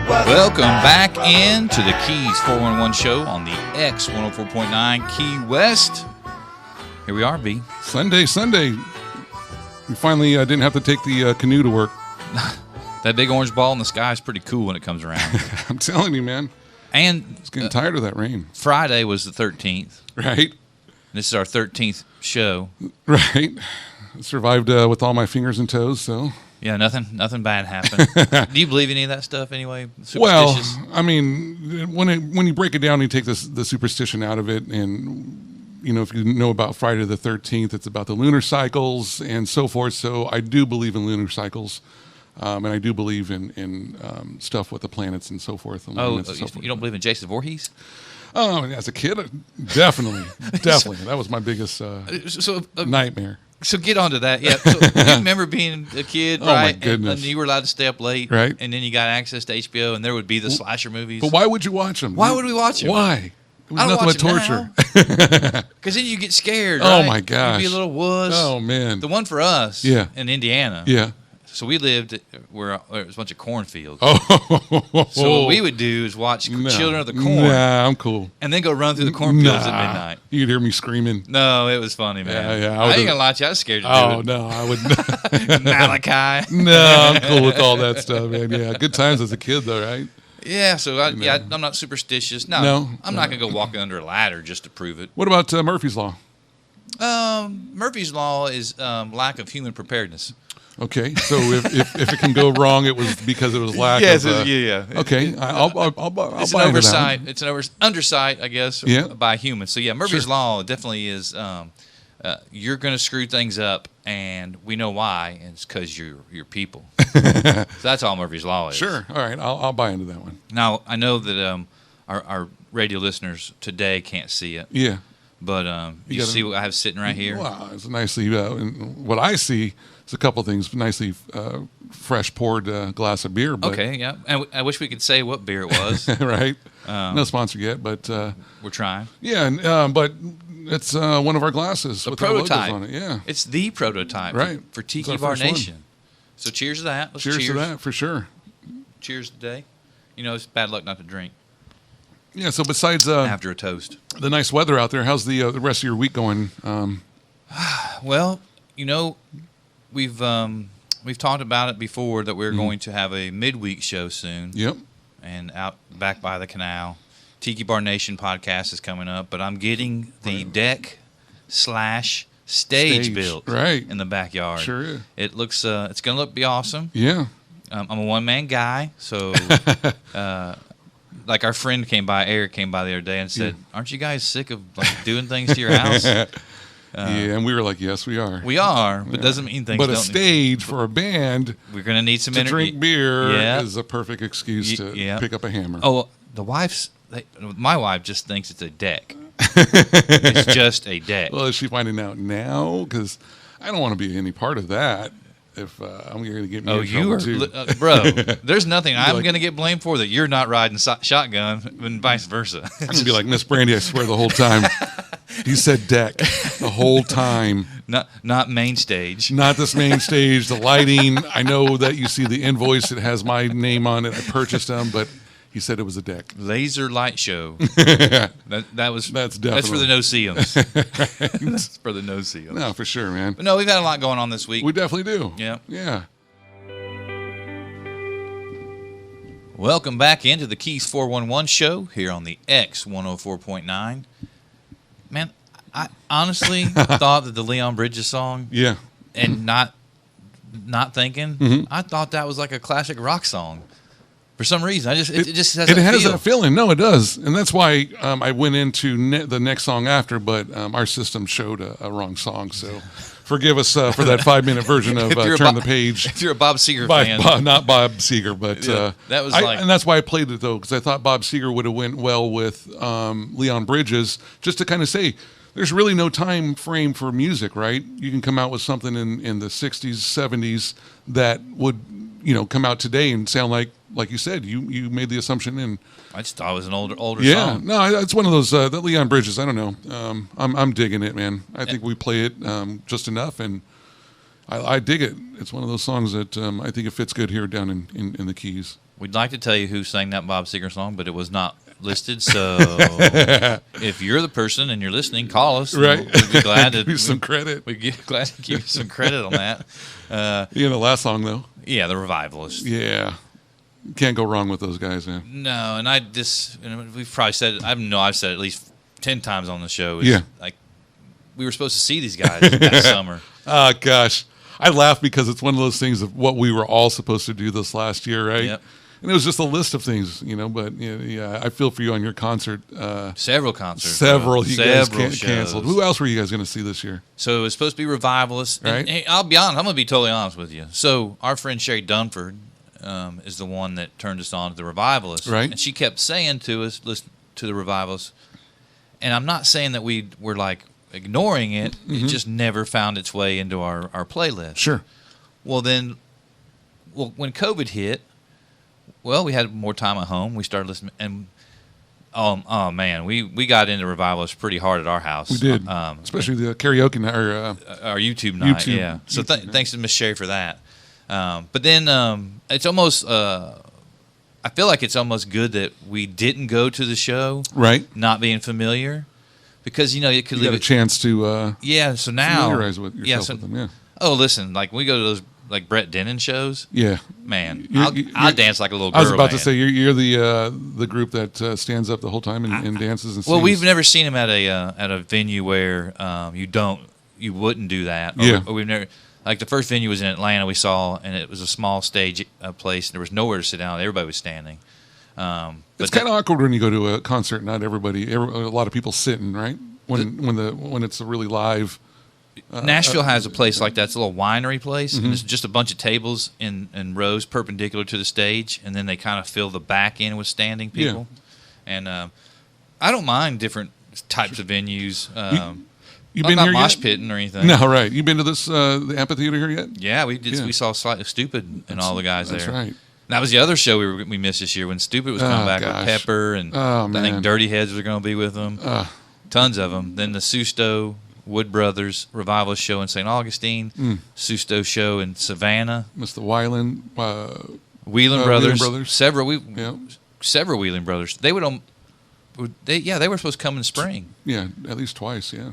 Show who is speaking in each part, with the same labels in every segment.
Speaker 1: Welcome back into the Keys 411 show on the X 104.9 Key West. Here we are, B.
Speaker 2: Sunday. We finally didn't have to take the canoe to work.
Speaker 1: That big orange ball in the sky is pretty cool when it comes around.
Speaker 2: I'm telling you, man.
Speaker 1: And
Speaker 2: It's getting tired of that rain.
Speaker 1: Friday was the 13th.
Speaker 2: Right?
Speaker 1: This is our 13th show.
Speaker 2: Right. Survived with all my fingers and toes, so.
Speaker 1: Yeah, nothing bad happened. Do you believe any of that stuff anyway?
Speaker 2: Well,
Speaker 1: Superstitious?
Speaker 2: I mean, when you break it down, you take the superstition out of it, and if you know about Friday the 13th, it's about the lunar cycles and so forth. So I do believe in lunar cycles, and I do believe in stuff with the planets and so forth. And
Speaker 1: Oh,
Speaker 2: and so forth.
Speaker 1: you don't believe in Jason Voorhees?
Speaker 2: Oh, as a kid, definitely. That was my biggest nightmare.
Speaker 1: So get onto that. Yeah. So you remember being a kid,
Speaker 2: Oh,
Speaker 1: right?
Speaker 2: my goodness.
Speaker 1: And you were allowed to stay up late,
Speaker 2: Right.
Speaker 1: And then you got access to HBO, and there would be the slasher movies.
Speaker 2: But why would you watch them?
Speaker 1: Why would we watch them?
Speaker 2: Why? It was
Speaker 1: I don't
Speaker 2: nothing
Speaker 1: watch
Speaker 2: but torture.
Speaker 1: Because then you get scared.
Speaker 2: Oh,
Speaker 1: right?
Speaker 2: my gosh.
Speaker 1: You'd be a little wuss.
Speaker 2: Oh, man.
Speaker 1: The one for us,
Speaker 2: Yeah.
Speaker 1: in Indiana.
Speaker 2: Yeah.
Speaker 1: So we lived where it was a bunch of cornfields.
Speaker 2: Oh.
Speaker 1: So what we would do is watch Children of the Corn,
Speaker 2: Nah, I'm cool.
Speaker 1: and then go run through the cornfields at midnight.
Speaker 2: You'd hear me screaming.
Speaker 1: No, it was funny, man.
Speaker 2: Yeah,
Speaker 1: I ain't gonna lie to you, I was scared to do
Speaker 2: Oh,
Speaker 1: it.
Speaker 2: no, I would.
Speaker 1: Malachi.
Speaker 2: No, I'm cool with all that stuff, man. Yeah, good times as a kid, though, right?
Speaker 1: Yeah, so I'm not superstitious. No, I'm not gonna go walking under a ladder just to prove it.
Speaker 2: What about Murphy's Law?
Speaker 1: Murphy's Law is lack of human preparedness.
Speaker 2: Okay, so if it can go wrong, it was because it was lack
Speaker 1: Yes,
Speaker 2: of.
Speaker 1: yeah.
Speaker 2: Okay, I'll
Speaker 1: It's
Speaker 2: buy
Speaker 1: an
Speaker 2: into that
Speaker 1: oversight.
Speaker 2: one.
Speaker 1: It's an undersight, I guess,
Speaker 2: Yeah.
Speaker 1: by humans. So yeah, Murphy's
Speaker 2: Sure.
Speaker 1: Law definitely is. You're going to screw things up, and we know why. And it's because you're people. So that's all Murphy's Law is.
Speaker 2: Sure. All right, I'll buy into that one.
Speaker 1: Now I know that our radio listeners today can't see it,
Speaker 2: Yeah.
Speaker 1: but you
Speaker 2: gotta-
Speaker 1: see what I have sitting right here.
Speaker 2: Wow, it's nicely. What I see is a couple things. Nicely fresh poured glass of beer. But,
Speaker 1: Okay, yeah, and I wish we could say what beer it was.
Speaker 2: right. No sponsor yet, but
Speaker 1: We're trying.
Speaker 2: yeah. But it's one of our glasses
Speaker 1: The
Speaker 2: with our logos
Speaker 1: prototype.
Speaker 2: on it. Yeah.
Speaker 1: It's the prototype
Speaker 2: Right.
Speaker 1: for
Speaker 2: It's
Speaker 1: Tiki
Speaker 2: our
Speaker 1: Bar
Speaker 2: first one.
Speaker 1: Nation. So cheers to that. Let's
Speaker 2: Cheers to that for sure.
Speaker 1: Cheers today. It's bad luck not to drink
Speaker 2: Yeah. So besides
Speaker 1: after a toast.
Speaker 2: the nice weather out there, how's the rest of your week going?
Speaker 1: Well, we've talked about it before that we're going to have a midweek show soon,
Speaker 2: Yep.
Speaker 1: and out back by the canal, Tiki Bar Nation podcast is coming up. But I'm getting the deck/stage
Speaker 2: Stage,
Speaker 1: built
Speaker 2: right.
Speaker 1: in the backyard.
Speaker 2: Sure is.
Speaker 1: It looks it's gonna be awesome.
Speaker 2: Yeah.
Speaker 1: I'm a one-man guy, so like our friend Eric came by the other day and said, "Aren't you guys sick of doing things to your house?"
Speaker 2: Yeah, and we were like, yes, we are.
Speaker 1: We are, but doesn't mean things.
Speaker 2: But a
Speaker 1: don't
Speaker 2: stage for a band
Speaker 1: We're gonna need some
Speaker 2: to
Speaker 1: energy.
Speaker 2: drink beer
Speaker 1: Yeah.
Speaker 2: is a perfect excuse to
Speaker 1: yeah.
Speaker 2: pick up a hammer.
Speaker 1: Oh, my wife just thinks it's a deck. It's just a deck.
Speaker 2: Well, is she finding out now? Because I don't want to be any part of that. If I'm going to get me in trouble too.
Speaker 1: Bro. There's nothing I'm
Speaker 2: like-
Speaker 1: going to get blamed for that you're not riding shotgun, and vice versa.
Speaker 2: I'm going to be like, Miss Brandy, I swear the whole time. You said deck the whole time.
Speaker 1: not main stage.
Speaker 2: Not this main stage, the lighting. I know that you see the invoice. It has my name on it. I purchased them, but he said it was a deck.
Speaker 1: Laser light show. That's for
Speaker 2: definitely-
Speaker 1: the no-see-ums. That's for the no-see-ums.
Speaker 2: No, for sure, man.
Speaker 1: But no, we've had a lot going on this week.
Speaker 2: We definitely do.
Speaker 1: Yeah.
Speaker 2: Yeah.
Speaker 1: Welcome back into the Keys 411 show here on the X 104.9. Man, I honestly thought that the Leon Bridges song,
Speaker 2: Yeah.
Speaker 1: and not thinking, I thought that was like a classic rock song. For some reason, it just has
Speaker 2: It
Speaker 1: that
Speaker 2: has
Speaker 1: feel.
Speaker 2: that feeling. No, it does, and that's why I went into the next song after. But our system showed a wrong song, so forgive us for that 5-minute version of
Speaker 1: If you're a
Speaker 2: "Turn
Speaker 1: Bo-
Speaker 2: the Page."
Speaker 1: If you're a Bob Seger
Speaker 2: By
Speaker 1: fan,
Speaker 2: not Bob Seger, but
Speaker 1: Yeah, that was
Speaker 2: and that's why I played it though, because I thought Bob Seger would have went well with Leon Bridges, just to kind of say there's really no time frame for music, right? You can come out with something in the 60s, 70s that would come out today and sound like you said, you made the assumption in.
Speaker 1: I just thought it was an older
Speaker 2: Yeah,
Speaker 1: song.
Speaker 2: no, it's one of those that Leon Bridges. I don't know. I'm digging it, man. I think we play it just enough, and I dig it. It's one of those songs that I think it fits good here down in the Keys.
Speaker 1: We'd like to tell you who sang that Bob Seger song, but it was not listed. So if you're the person and you're listening, call us.
Speaker 2: Right.
Speaker 1: We'd be glad to
Speaker 2: give you some credit.
Speaker 1: We'd be glad to give you some credit on that.
Speaker 2: The last song though.
Speaker 1: Yeah, the Revivalists.
Speaker 2: Yeah, can't go wrong with those guys, man.
Speaker 1: No, and we've probably said I've said it at least 10 times on the show.
Speaker 2: Yeah.
Speaker 1: Like we were supposed to see these guys that summer.
Speaker 2: Oh gosh, I laugh because it's one of those things of what we were all supposed to do this last year, right?
Speaker 1: Yep.
Speaker 2: And it was just a list of things, But yeah, I feel for you on your concert.
Speaker 1: Several concerts.
Speaker 2: Several guys
Speaker 1: shows.
Speaker 2: canceled. Who else were you guys going to see this year?
Speaker 1: So it was supposed to be Revivalists.
Speaker 2: Right.
Speaker 1: And, hey, I'll be honest. I'm going to be totally honest with you. So our friend Sherry Dunford is the one that turned us on to the Revivalists.
Speaker 2: Right.
Speaker 1: And she kept saying to us, listen to the Revivalists. And I'm not saying that we were like ignoring it.
Speaker 2: Mm-hmm.
Speaker 1: It just never found its way into our playlist.
Speaker 2: Sure.
Speaker 1: Well, when COVID hit, we had more time at home. We started listening, and oh man, we got into Revivalists pretty hard at our house.
Speaker 2: We did, especially the karaoke night or
Speaker 1: our YouTube night.
Speaker 2: YouTube,
Speaker 1: yeah. So
Speaker 2: YouTube night.
Speaker 1: thanks to Miss Sherry for that. But then it's almost. I feel like it's almost good that we didn't go to the show,
Speaker 2: right,
Speaker 1: not being familiar, because it could
Speaker 2: you
Speaker 1: leave
Speaker 2: got a chance to
Speaker 1: yeah. So now
Speaker 2: familiarize with yourself with them. Yeah.
Speaker 1: Oh, listen, like we go to those like Brett Dennen shows.
Speaker 2: Yeah.
Speaker 1: Man,
Speaker 2: You're-
Speaker 1: I'll dance like a little girl.
Speaker 2: I was about to
Speaker 1: man.
Speaker 2: say you're the group that stands up the whole time and dances and sings.
Speaker 1: Well, we've never seen him at a venue where you wouldn't do that.
Speaker 2: Yeah.
Speaker 1: Or we've never, like the first venue was in Atlanta we saw, and it was a small stage place. And there was nowhere to sit down. Everybody was standing.
Speaker 2: It's kind of awkward when you go to a concert. Not a lot of people sitting, right? When it's a really live.
Speaker 1: Nashville has a place like that. It's a little winery place,
Speaker 2: Mm-hmm.
Speaker 1: and it's just a bunch of tables in rows perpendicular to the stage, and then they kind of fill the back end with standing people. And I don't mind different types of venues.
Speaker 2: You
Speaker 1: I'm
Speaker 2: been
Speaker 1: not
Speaker 2: here
Speaker 1: mosh
Speaker 2: yet?
Speaker 1: pitting or anything.
Speaker 2: No, right. You been to this the amphitheater here yet?
Speaker 1: Yeah, we did.
Speaker 2: Yeah.
Speaker 1: We saw Slightly Stupid and all the guys
Speaker 2: That's
Speaker 1: there.
Speaker 2: right.
Speaker 1: That was the other show we missed this year when Stupid was coming back
Speaker 2: gosh.
Speaker 1: with Pepper, and
Speaker 2: Oh,
Speaker 1: I
Speaker 2: man.
Speaker 1: think Dirty Heads were going to be with them. Tons of them. Then the Susto Wood Brothers Revivalist show in St. Augustine, Susto show in Savannah,
Speaker 2: Mr. Weiland.
Speaker 1: Wheeling Brothers,
Speaker 2: Brothers.
Speaker 1: several
Speaker 2: Yeah.
Speaker 1: Wheeling Brothers. They were supposed to come in spring.
Speaker 2: Yeah, at least twice. Yeah.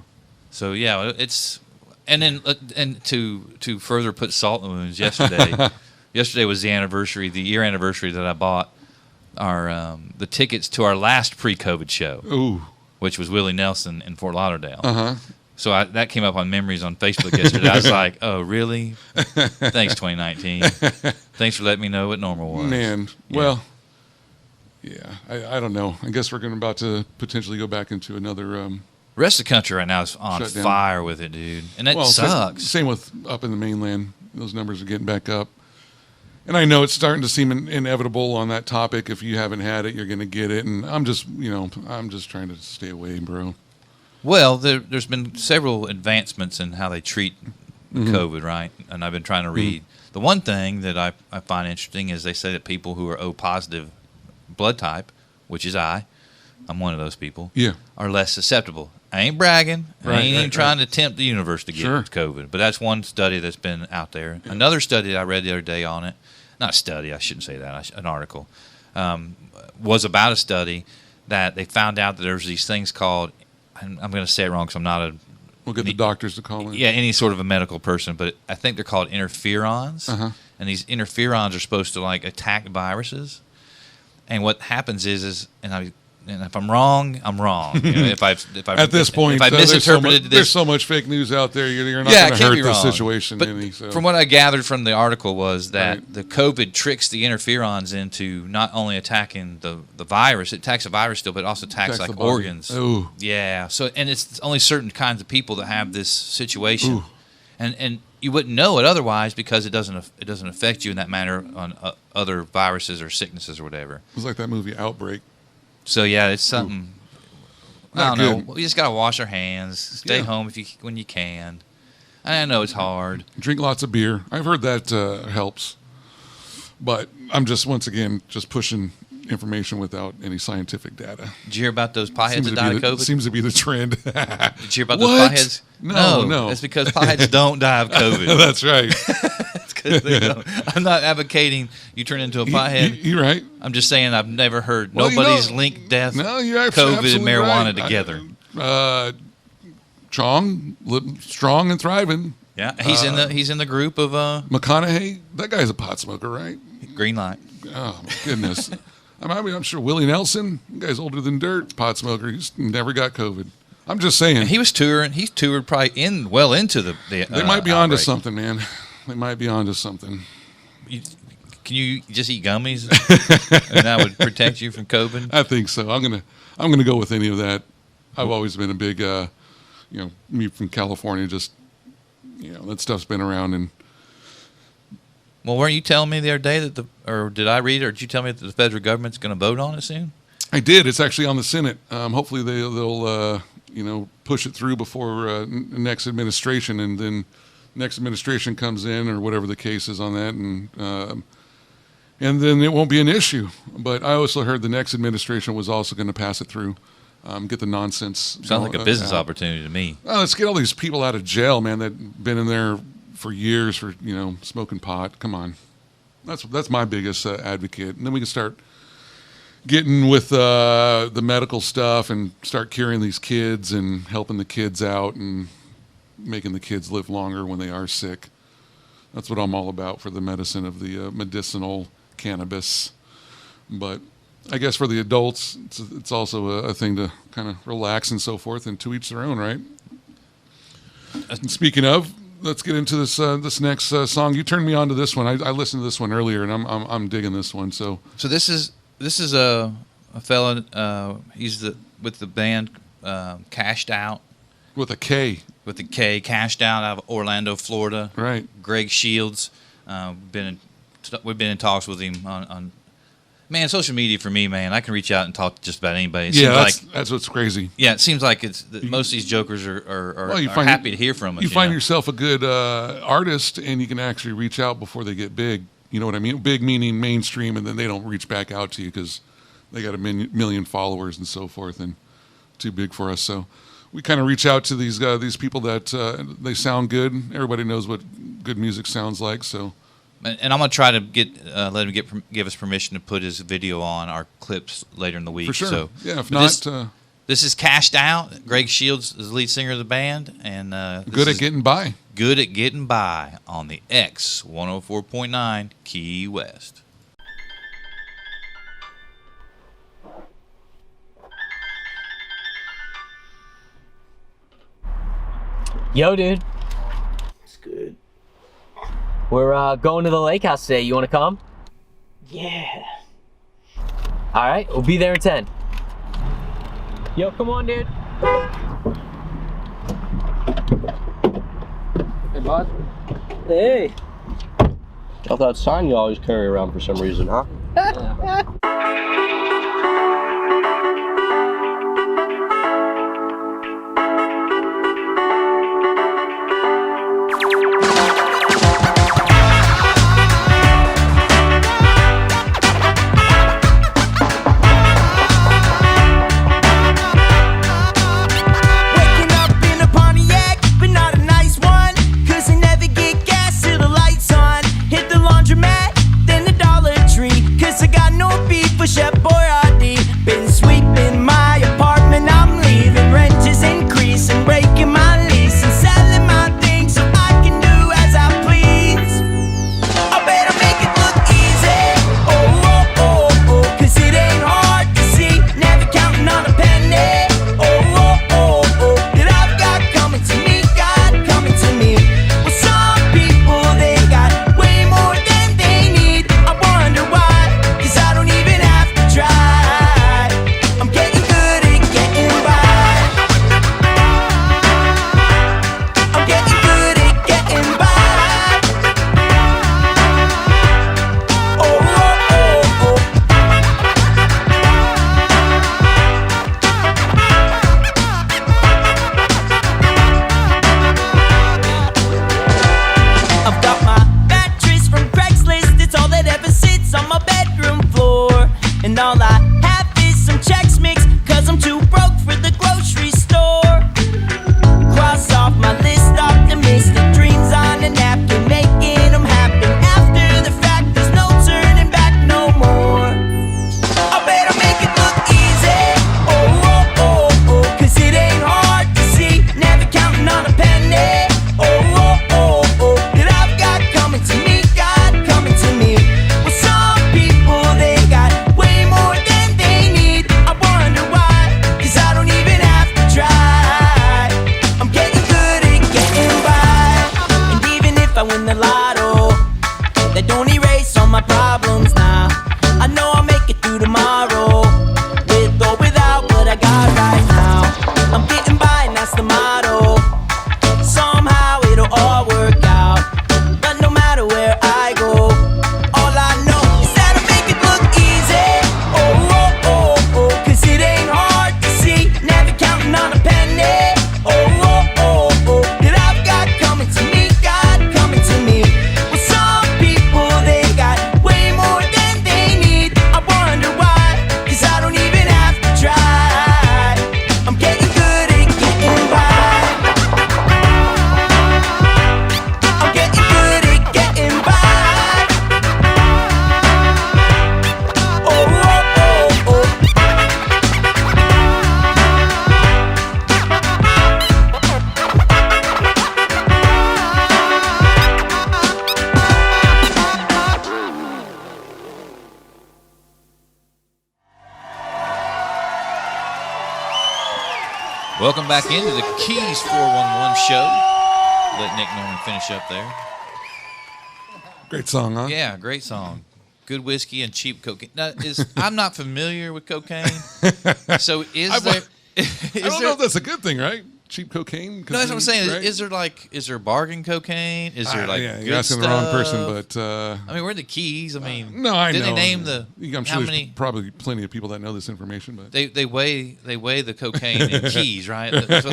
Speaker 1: So yeah, it's and to further put salt in the wounds. Yesterday was the year anniversary that I bought the tickets to our last pre-COVID show,
Speaker 2: Ooh.
Speaker 1: which was Willie Nelson in Fort Lauderdale.
Speaker 2: Uh-huh.
Speaker 1: So that came up on memories on Facebook yesterday. I was like, oh, really? Thanks, 2019. Thanks for letting me know what normal was.
Speaker 2: Man,
Speaker 1: Yeah.
Speaker 2: well, yeah, I don't know. I guess we're about to potentially go back into another.
Speaker 1: The rest of the country right now is on
Speaker 2: Shut down.
Speaker 1: fire with it, dude. And that
Speaker 2: Well,
Speaker 1: sucks.
Speaker 2: Same with up in the mainland. Those numbers are getting back up. And I know it's starting to seem inevitable on that topic. If you haven't had it, you're going to get it. And I'm just trying to stay away, bro.
Speaker 1: Well, there's been several advancements in how they treat COVID, right? And I've been trying to read. The one thing that I find interesting is they say that people who are O positive blood type, which is I'm one of those people,
Speaker 2: Yeah.
Speaker 1: are less susceptible. I ain't bragging. I
Speaker 2: Right,
Speaker 1: ain't even
Speaker 2: right,
Speaker 1: trying to tempt the universe to get
Speaker 2: Sure.
Speaker 1: COVID. But that's one study that's been out there. Yeah. Another study that I read the other day on it, not a study, I shouldn't say that, an article, was about a study that they found out that there's these things called, I'm going to say it wrong because I'm not
Speaker 2: We'll get the doctors to call in.
Speaker 1: any sort of a medical person, but I think they're called interferons.
Speaker 2: Uh-huh.
Speaker 1: And these interferons are supposed to like attack viruses. And what happens is and if I'm wrong, I'm wrong. If I've
Speaker 2: At this point,
Speaker 1: if I
Speaker 2: there's
Speaker 1: misinterpreted
Speaker 2: so much fake news out there. You're not
Speaker 1: yeah,
Speaker 2: going
Speaker 1: it
Speaker 2: to
Speaker 1: can't
Speaker 2: hurt
Speaker 1: be
Speaker 2: the
Speaker 1: wrong.
Speaker 2: situation
Speaker 1: But
Speaker 2: any. So.
Speaker 1: from what I gathered from the article was that
Speaker 2: Right.
Speaker 1: the COVID tricks the interferons into not only attacking the virus, it attacks the virus still, but it also attacks
Speaker 2: Attacks
Speaker 1: like
Speaker 2: the body.
Speaker 1: organs.
Speaker 2: Ooh.
Speaker 1: Yeah. So and it's only certain kinds of people that have this situation,
Speaker 2: Ooh.
Speaker 1: and you wouldn't know it otherwise because it doesn't affect you in that manner on other viruses or sicknesses or whatever.
Speaker 2: It was like that movie Outbreak.
Speaker 1: So yeah, it's something. I
Speaker 2: Not
Speaker 1: don't know.
Speaker 2: good.
Speaker 1: We just gotta wash our hands. Stay
Speaker 2: Yeah.
Speaker 1: home when you can. I know it's hard.
Speaker 2: Drink lots of beer. I've heard that helps. But I'm just, once again, just pushing information without any scientific data.
Speaker 1: Did you hear about those potheads that died of COVID?
Speaker 2: Seems to be the trend.
Speaker 1: Did you hear about those
Speaker 2: What?
Speaker 1: potheads?
Speaker 2: No.
Speaker 1: It's because potheads don't die of COVID.
Speaker 2: That's right.
Speaker 1: It's I'm not advocating you turn into a pothead.
Speaker 2: You're right.
Speaker 1: I'm just saying I've never heard
Speaker 2: Well,
Speaker 1: nobody's linked death,
Speaker 2: No, you're
Speaker 1: COVID,
Speaker 2: absolutely
Speaker 1: and marijuana
Speaker 2: right.
Speaker 1: together.
Speaker 2: Strong and thriving.
Speaker 1: Yeah, he's in the group of
Speaker 2: McConaughey, that guy's a pot smoker, right?
Speaker 1: green light.
Speaker 2: Oh my goodness. I'm sure Willie Nelson, that guy's older than dirt, pot smoker. He's never got COVID. I'm just saying.
Speaker 1: And he was touring. He's toured probably well into the.
Speaker 2: They might be onto
Speaker 1: outbreak.
Speaker 2: something, man. They might be onto something.
Speaker 1: Can you just eat gummies, and that would protect you from COVID?
Speaker 2: I think so. I'm gonna go with any of that. I've always been a big, me from California. Just, that stuff's been around. And
Speaker 1: Well, weren't you telling me the other day or did I read, or did you tell me that the federal government's going to vote on it soon?
Speaker 2: I did. It's actually on the Senate. Hopefully they'll push it through before next administration, and then next administration comes in or whatever the case is on that, and then it won't be an issue. But I also heard the next administration was also going to pass it through, get the nonsense.
Speaker 1: Sounds like a business opportunity to me.
Speaker 2: Let's get all these people out of jail, man, that been in there for years for smoking pot. Come on, that's my biggest advocate, and then we can start getting with the medical stuff and start curing these kids and helping the kids out and making the kids live longer when they are sick. That's what I'm all about for the medicine of the medicinal cannabis. But I guess for the adults, it's also a thing to kind of relax and so forth, and to each their own, right? And speaking of, let's get into this next song. You turned me on to this one. I listened to this one earlier, and I'm digging this one. So
Speaker 1: this is a fella. He's with the band Cashed Out.
Speaker 2: with a K.
Speaker 1: With a K, Cashed Out of Orlando, Florida.
Speaker 2: Right.
Speaker 1: Greg Shields. We've been in talks with him on man, social media for me, man. I can reach out and talk to just about anybody.
Speaker 2: That's what's crazy.
Speaker 1: Yeah, it seems like most of these jokers are
Speaker 2: you
Speaker 1: happy to hear from us.
Speaker 2: You find yourself a good artist, and you can actually reach out before they get big. You know what I mean? Big meaning mainstream, and then they don't reach back out to you because they got a million followers and so forth, and too big for us. So we kind of reach out to these people that they sound good. Everybody knows what good music sounds like. So,
Speaker 1: and I'm gonna try to let him give us permission to put his video on our clips later in the week.
Speaker 2: For sure.
Speaker 1: So,
Speaker 2: yeah. If not,
Speaker 1: this is Cashed Out. Greg Shields is the lead singer of the band, and
Speaker 2: good at getting by.
Speaker 1: Good at getting by on the X 104.9 Key West.
Speaker 3: Yo, dude.
Speaker 4: It's good.
Speaker 3: We're going to the lake house today. You want to come?
Speaker 4: Yeah.
Speaker 3: All right, we'll be there in 10. Yo, come on, dude.
Speaker 4: Hey, bud. Hey. Got that sign you always carry around for some reason, huh?
Speaker 5: Waking up in a Pontiac, but not a nice one. 'Cause I never get gas till the lights on. Hit the laundromat, then the Dollar Tree. 'Cause I got no beef with Chef Boyardee. Been sweeping my apartment, I'm leaving. Rent is increasing, breaking my lease and selling my things so I can do as I please. I better make it look easy. Oh, oh, oh, oh. 'Cause it ain't hard to see. Never counting on a penny. Oh, oh, oh, oh. That I've got coming to me, God coming to me. Well, some people, they got way more than they need. I wonder why, 'cause I don't even have to try. I'm getting good at getting by. I'm getting good at getting by. Oh, oh, oh, oh. I've got my mattress from Craigslist. It's all that ever sits on my bedroom floor. And all I have is some Chex Mix, 'cause I'm too broke for the grocery store. Cross off my list, optimistic dreams on a napkin, making them happen
Speaker 1: Welcome back into the Keys 411 show. Let Nick Norman finish up there.
Speaker 2: Great song, huh?
Speaker 1: Yeah, great song. Good whiskey and cheap cocaine. Now, I'm not familiar with cocaine, so is there?
Speaker 2: I don't know if that's a good thing, right? Cheap cocaine.
Speaker 1: No, that's what I'm saying.
Speaker 2: Right?
Speaker 1: Is there bargain cocaine? Is there like
Speaker 2: yeah,
Speaker 1: good
Speaker 2: you're asking
Speaker 1: stuff?
Speaker 2: the wrong person, but
Speaker 1: I mean, we're in the Keys. I mean,
Speaker 2: no, I know.
Speaker 1: Did they name the
Speaker 2: I'm sure
Speaker 1: how
Speaker 2: there's
Speaker 1: many?
Speaker 2: probably plenty of people that know this information, but
Speaker 1: They weigh the cocaine in Keys, right? That's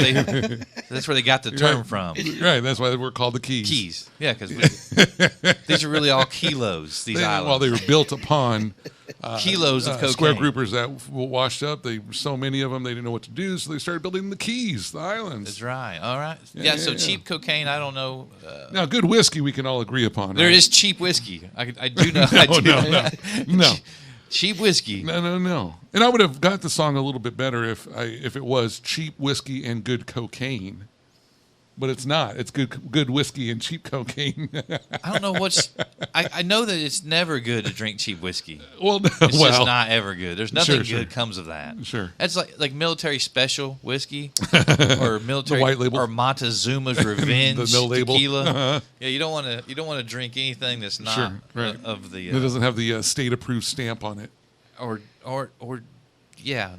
Speaker 1: where they got the term from.
Speaker 2: Right, that's why we're called the Keys.
Speaker 1: Keys, yeah, because these are really all kilos. These islands.
Speaker 2: Well, they were built upon
Speaker 1: kilos of cocaine.
Speaker 2: square groupers that washed up. They so many of them they didn't know what to do, so they started building the Keys, the islands.
Speaker 1: That's right. All right. Yeah. So
Speaker 2: yeah.
Speaker 1: cheap cocaine. I don't know.
Speaker 2: Now, good whiskey we can all agree upon.
Speaker 1: There
Speaker 2: right?
Speaker 1: is cheap whiskey. I do know. I do know.
Speaker 2: No.
Speaker 1: Cheap whiskey.
Speaker 2: No. And I would have got the song a little bit better if it was cheap whiskey and good cocaine. But it's not. It's good whiskey and cheap cocaine.
Speaker 1: I don't know what's. I know that it's never good to drink cheap whiskey.
Speaker 2: Well,
Speaker 1: It's just not ever good. There's nothing
Speaker 2: Sure.
Speaker 1: good comes of that.
Speaker 2: Sure.
Speaker 1: That's like military special whiskey or military
Speaker 2: white label.
Speaker 1: or Montezuma's Revenge
Speaker 2: The no label.
Speaker 1: tequila.
Speaker 2: Uh-huh.
Speaker 1: Yeah, you don't want to drink anything that's not
Speaker 2: Sure, right.
Speaker 1: of the
Speaker 2: It doesn't have the state-approved stamp on it.
Speaker 1: or yeah.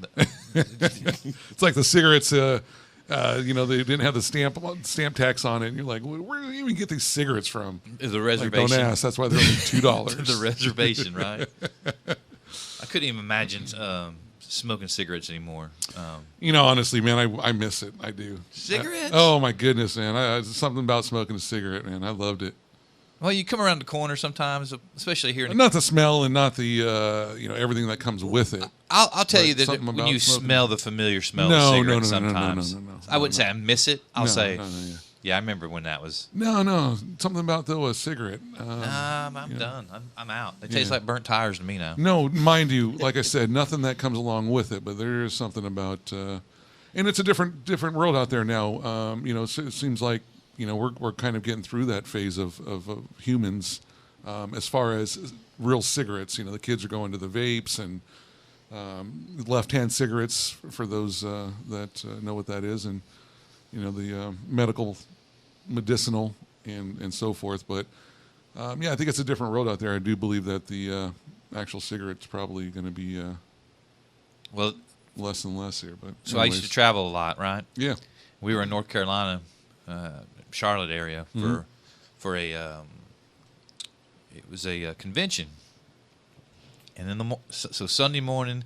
Speaker 2: It's like the cigarettes. They didn't have the stamp tax on it, and you're like, where do you even get these cigarettes from?
Speaker 1: The
Speaker 2: Like,
Speaker 1: reservation.
Speaker 2: don't ask. That's why they're only $2.
Speaker 1: The reservation, right? I couldn't even imagine smoking cigarettes anymore.
Speaker 2: Honestly, man, I miss it. I do.
Speaker 1: Cigarettes?
Speaker 2: Oh my goodness, man! Something about smoking a cigarette, man. I loved it.
Speaker 1: Well, you come around the corner sometimes, especially here in the
Speaker 2: Not the smell and not the everything that comes with it.
Speaker 1: I'll tell
Speaker 2: But
Speaker 1: you that
Speaker 2: something
Speaker 1: when
Speaker 2: about
Speaker 1: you
Speaker 2: smoking-
Speaker 1: smell the familiar smell
Speaker 2: No,
Speaker 1: of
Speaker 2: no,
Speaker 1: cigarettes
Speaker 2: no, no, no, no,
Speaker 1: sometimes.
Speaker 2: no, no, no.
Speaker 1: I wouldn't say I miss it. I'll say,
Speaker 2: yeah.
Speaker 1: yeah, I remember when that was.
Speaker 2: No, something about though a cigarette.
Speaker 1: I'm done. I'm out. They taste like burnt tires to me now.
Speaker 2: No, mind you, like I said, nothing that comes along with it, but there is something about, and it's a different world out there now. It seems like we're kind of getting through that phase of humans, as far as real cigarettes. The kids are going to the vapes and left-hand cigarettes for those that know what that is, and the medicinal and so forth. But I think it's a different road out there. I do believe that the actual cigarette's probably going to be
Speaker 1: Well,
Speaker 2: less and less here. But
Speaker 1: so I used to travel a lot, right?
Speaker 2: Yeah.
Speaker 1: We were in North Carolina, Charlotte area for a it was a convention, and then so Sunday morning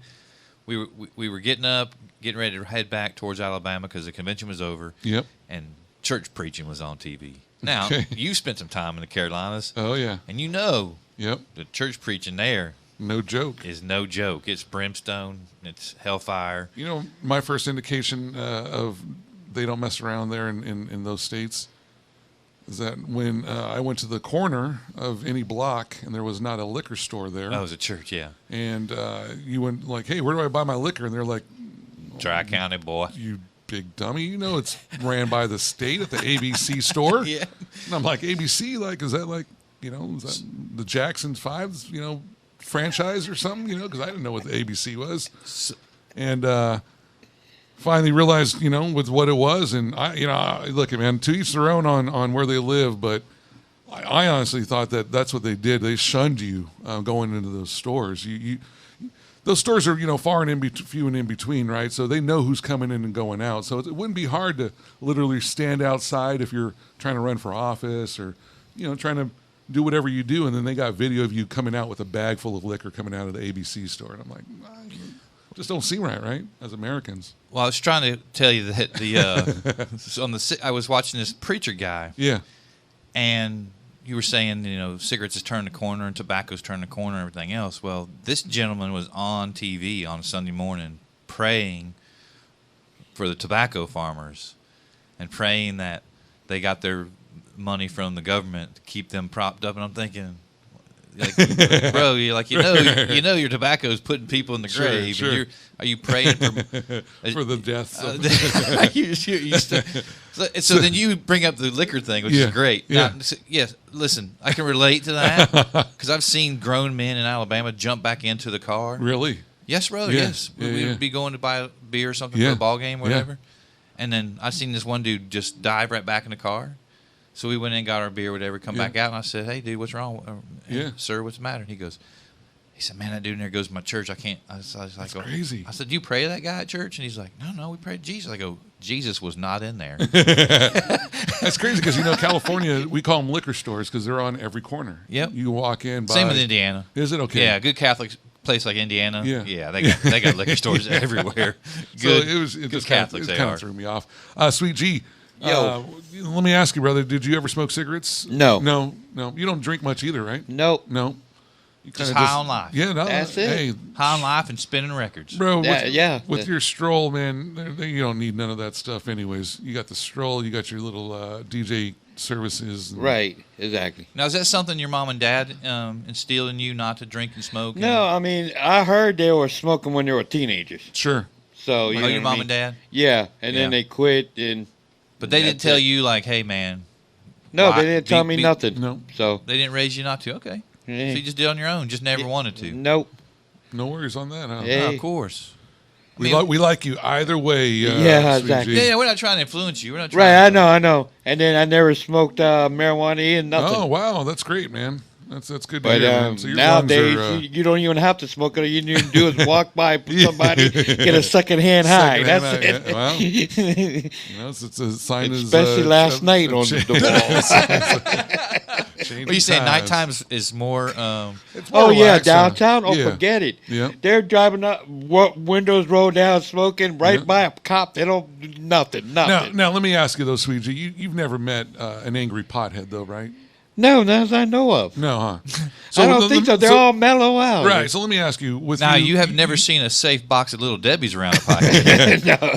Speaker 1: we were getting up, getting ready to head back towards Alabama because the convention was over.
Speaker 2: Yep.
Speaker 1: And church preaching was on TV. Now
Speaker 2: Okay.
Speaker 1: you spent some time in the Carolinas,
Speaker 2: Oh yeah.
Speaker 1: and
Speaker 2: Yep.
Speaker 1: the church preaching there
Speaker 2: No joke.
Speaker 1: is no joke. It's brimstone. It's hellfire.
Speaker 2: My first indication of they don't mess around there in those states is that when I went to the corner of any block and there was not a liquor store there,
Speaker 1: Oh, it was a church, yeah.
Speaker 2: and you went like, hey, where do I buy my liquor? And they're like,
Speaker 1: Tri-County boy.
Speaker 2: you big dummy, it's ran by the state at the ABC store.
Speaker 1: Yeah.
Speaker 2: And I'm like, ABC, like, is that like, is that the Jackson's Fives, franchise or something, because I didn't know what the ABC was. And finally realized, with what it was. And look, man, to each their own on where they live. But I honestly thought that that's what they did. They shunned you going into those stores. Those stores are, far and few and in between, right? So they know who's coming in and going out. So it wouldn't be hard to literally stand outside if you're trying to run for office or, trying to do whatever you do. And then they got video of you coming out with a bag full of liquor coming out of the ABC store. And I'm like, just don't seem right, as Americans.
Speaker 1: Well, I was trying to tell you that I was watching this preacher guy,
Speaker 2: Yeah.
Speaker 1: and you were saying, cigarettes has turned the corner and tobacco's turned the corner and everything else. Well, this gentleman was on TV on Sunday morning praying for the tobacco farmers and praying that they got their money from the government to keep them propped up. And I'm thinking, bro, your tobacco is putting people in the
Speaker 2: Sure,
Speaker 1: grave.
Speaker 2: sure.
Speaker 1: And are you praying for
Speaker 2: For the deaths of
Speaker 1: so then you bring up the liquor thing, which
Speaker 2: Yeah,
Speaker 1: is great.
Speaker 2: yeah.
Speaker 1: Now, yes, listen, I can relate to that because I've seen grown men in Alabama jump back into the car.
Speaker 2: Really?
Speaker 1: Yes, brother.
Speaker 2: Yeah,
Speaker 1: Yes,
Speaker 2: yeah,
Speaker 1: we
Speaker 2: yeah.
Speaker 1: would be going to buy a beer or something
Speaker 2: Yeah,
Speaker 1: for a ball game, or
Speaker 2: yeah.
Speaker 1: whatever. And then I seen this one dude just dive right back in the car. So we went in, got our beer, whatever, come
Speaker 2: Yeah.
Speaker 1: back out, and I said, "Hey, dude, what's wrong?
Speaker 2: Yeah.
Speaker 1: Sir, what's the matter?" And he said, "Man, that dude in there goes to my church. I can't." I was like,
Speaker 2: That's crazy.
Speaker 1: I said, "Do you pray to that guy at church?" And he's like, "No, we pray to Jesus." I go, "Jesus was not in there."
Speaker 2: That's crazy because California, we call them liquor stores because they're on every corner.
Speaker 1: Yep.
Speaker 2: You walk in.
Speaker 1: Same with Indiana.
Speaker 2: Is it okay?
Speaker 1: Yeah, good Catholic place like Indiana.
Speaker 2: Yeah.
Speaker 1: They got liquor stores everywhere.
Speaker 2: So
Speaker 1: Good,
Speaker 2: it
Speaker 1: good
Speaker 2: just
Speaker 1: Catholics
Speaker 2: kind
Speaker 1: they
Speaker 2: of
Speaker 1: are.
Speaker 2: threw me off. Sweet G.
Speaker 6: Yo.
Speaker 2: Let me ask you, brother. Did you ever smoke cigarettes?
Speaker 6: No.
Speaker 2: No. You don't drink much either, right?
Speaker 6: Nope.
Speaker 2: No. You
Speaker 1: Just
Speaker 2: kinda
Speaker 1: high on life.
Speaker 2: Yeah, no.
Speaker 6: That's it.
Speaker 2: Hey,
Speaker 1: High on life and spinning records.
Speaker 2: bro.
Speaker 6: Yeah,
Speaker 2: With
Speaker 6: yeah.
Speaker 2: your stroll, man, you don't need none of that stuff, anyways. You got the stroll. You got your little DJ services. and-
Speaker 6: Right. Exactly.
Speaker 1: Now, is that something your mom and dad instilled in you not to drink and smoke?
Speaker 6: No, I mean, I heard they were smoking when they were teenagers.
Speaker 2: Sure.
Speaker 6: So you
Speaker 1: Oh,
Speaker 6: know
Speaker 1: your
Speaker 6: what I
Speaker 1: mom
Speaker 6: mean?
Speaker 1: and dad?
Speaker 6: Yeah, and then
Speaker 1: Yeah.
Speaker 6: they quit, and
Speaker 1: But they didn't
Speaker 6: That's
Speaker 1: tell
Speaker 6: it.
Speaker 1: you, like, hey, man,
Speaker 6: no,
Speaker 1: Why?
Speaker 6: they didn't tell
Speaker 1: Be-
Speaker 6: me
Speaker 1: be-
Speaker 6: nothing.
Speaker 2: No.
Speaker 6: So
Speaker 1: they didn't raise you not to. Okay.
Speaker 6: yeah.
Speaker 1: So you just did it on your own, just never wanted to.
Speaker 6: Nope.
Speaker 2: No worries on that, huh?
Speaker 6: Yeah.
Speaker 1: Oh, of course.
Speaker 2: We like you either way.
Speaker 6: Yeah,
Speaker 2: Sweet
Speaker 6: exactly.
Speaker 2: G.
Speaker 1: Yeah, we're not trying to influence you. We're not trying
Speaker 6: Right,
Speaker 1: to
Speaker 6: I know. And then I never smoked marijuana and nothing.
Speaker 2: Oh wow, that's great, man. That's good to
Speaker 6: But
Speaker 2: hear. Man. So your
Speaker 6: nowadays,
Speaker 2: lungs are,
Speaker 6: you don't even have to smoke it. All you need to do is walk by somebody, get a second-hand high.
Speaker 2: Secondhand
Speaker 6: That's
Speaker 2: high, well,
Speaker 6: it.
Speaker 2: it's a sign.
Speaker 6: Especially last night on the walls.
Speaker 1: Well, you saying nighttime is more.
Speaker 2: It's more
Speaker 6: Oh yeah,
Speaker 2: relaxed,
Speaker 6: downtown. Oh,
Speaker 2: yeah.
Speaker 6: forget it.
Speaker 2: Yeah.
Speaker 6: They're driving up, windows rolled down, smoking right
Speaker 2: Yeah.
Speaker 6: by a cop. They don't do nothing.
Speaker 2: Now let me ask you though, Sweet G. You've never met an angry pothead though, right?
Speaker 6: No, not as I know of.
Speaker 2: No, huh?
Speaker 6: I don't think so. They're all mellow out.
Speaker 2: right. So let me ask you. With
Speaker 1: now, you have never seen a safe box of Little Debbie's around a pocket.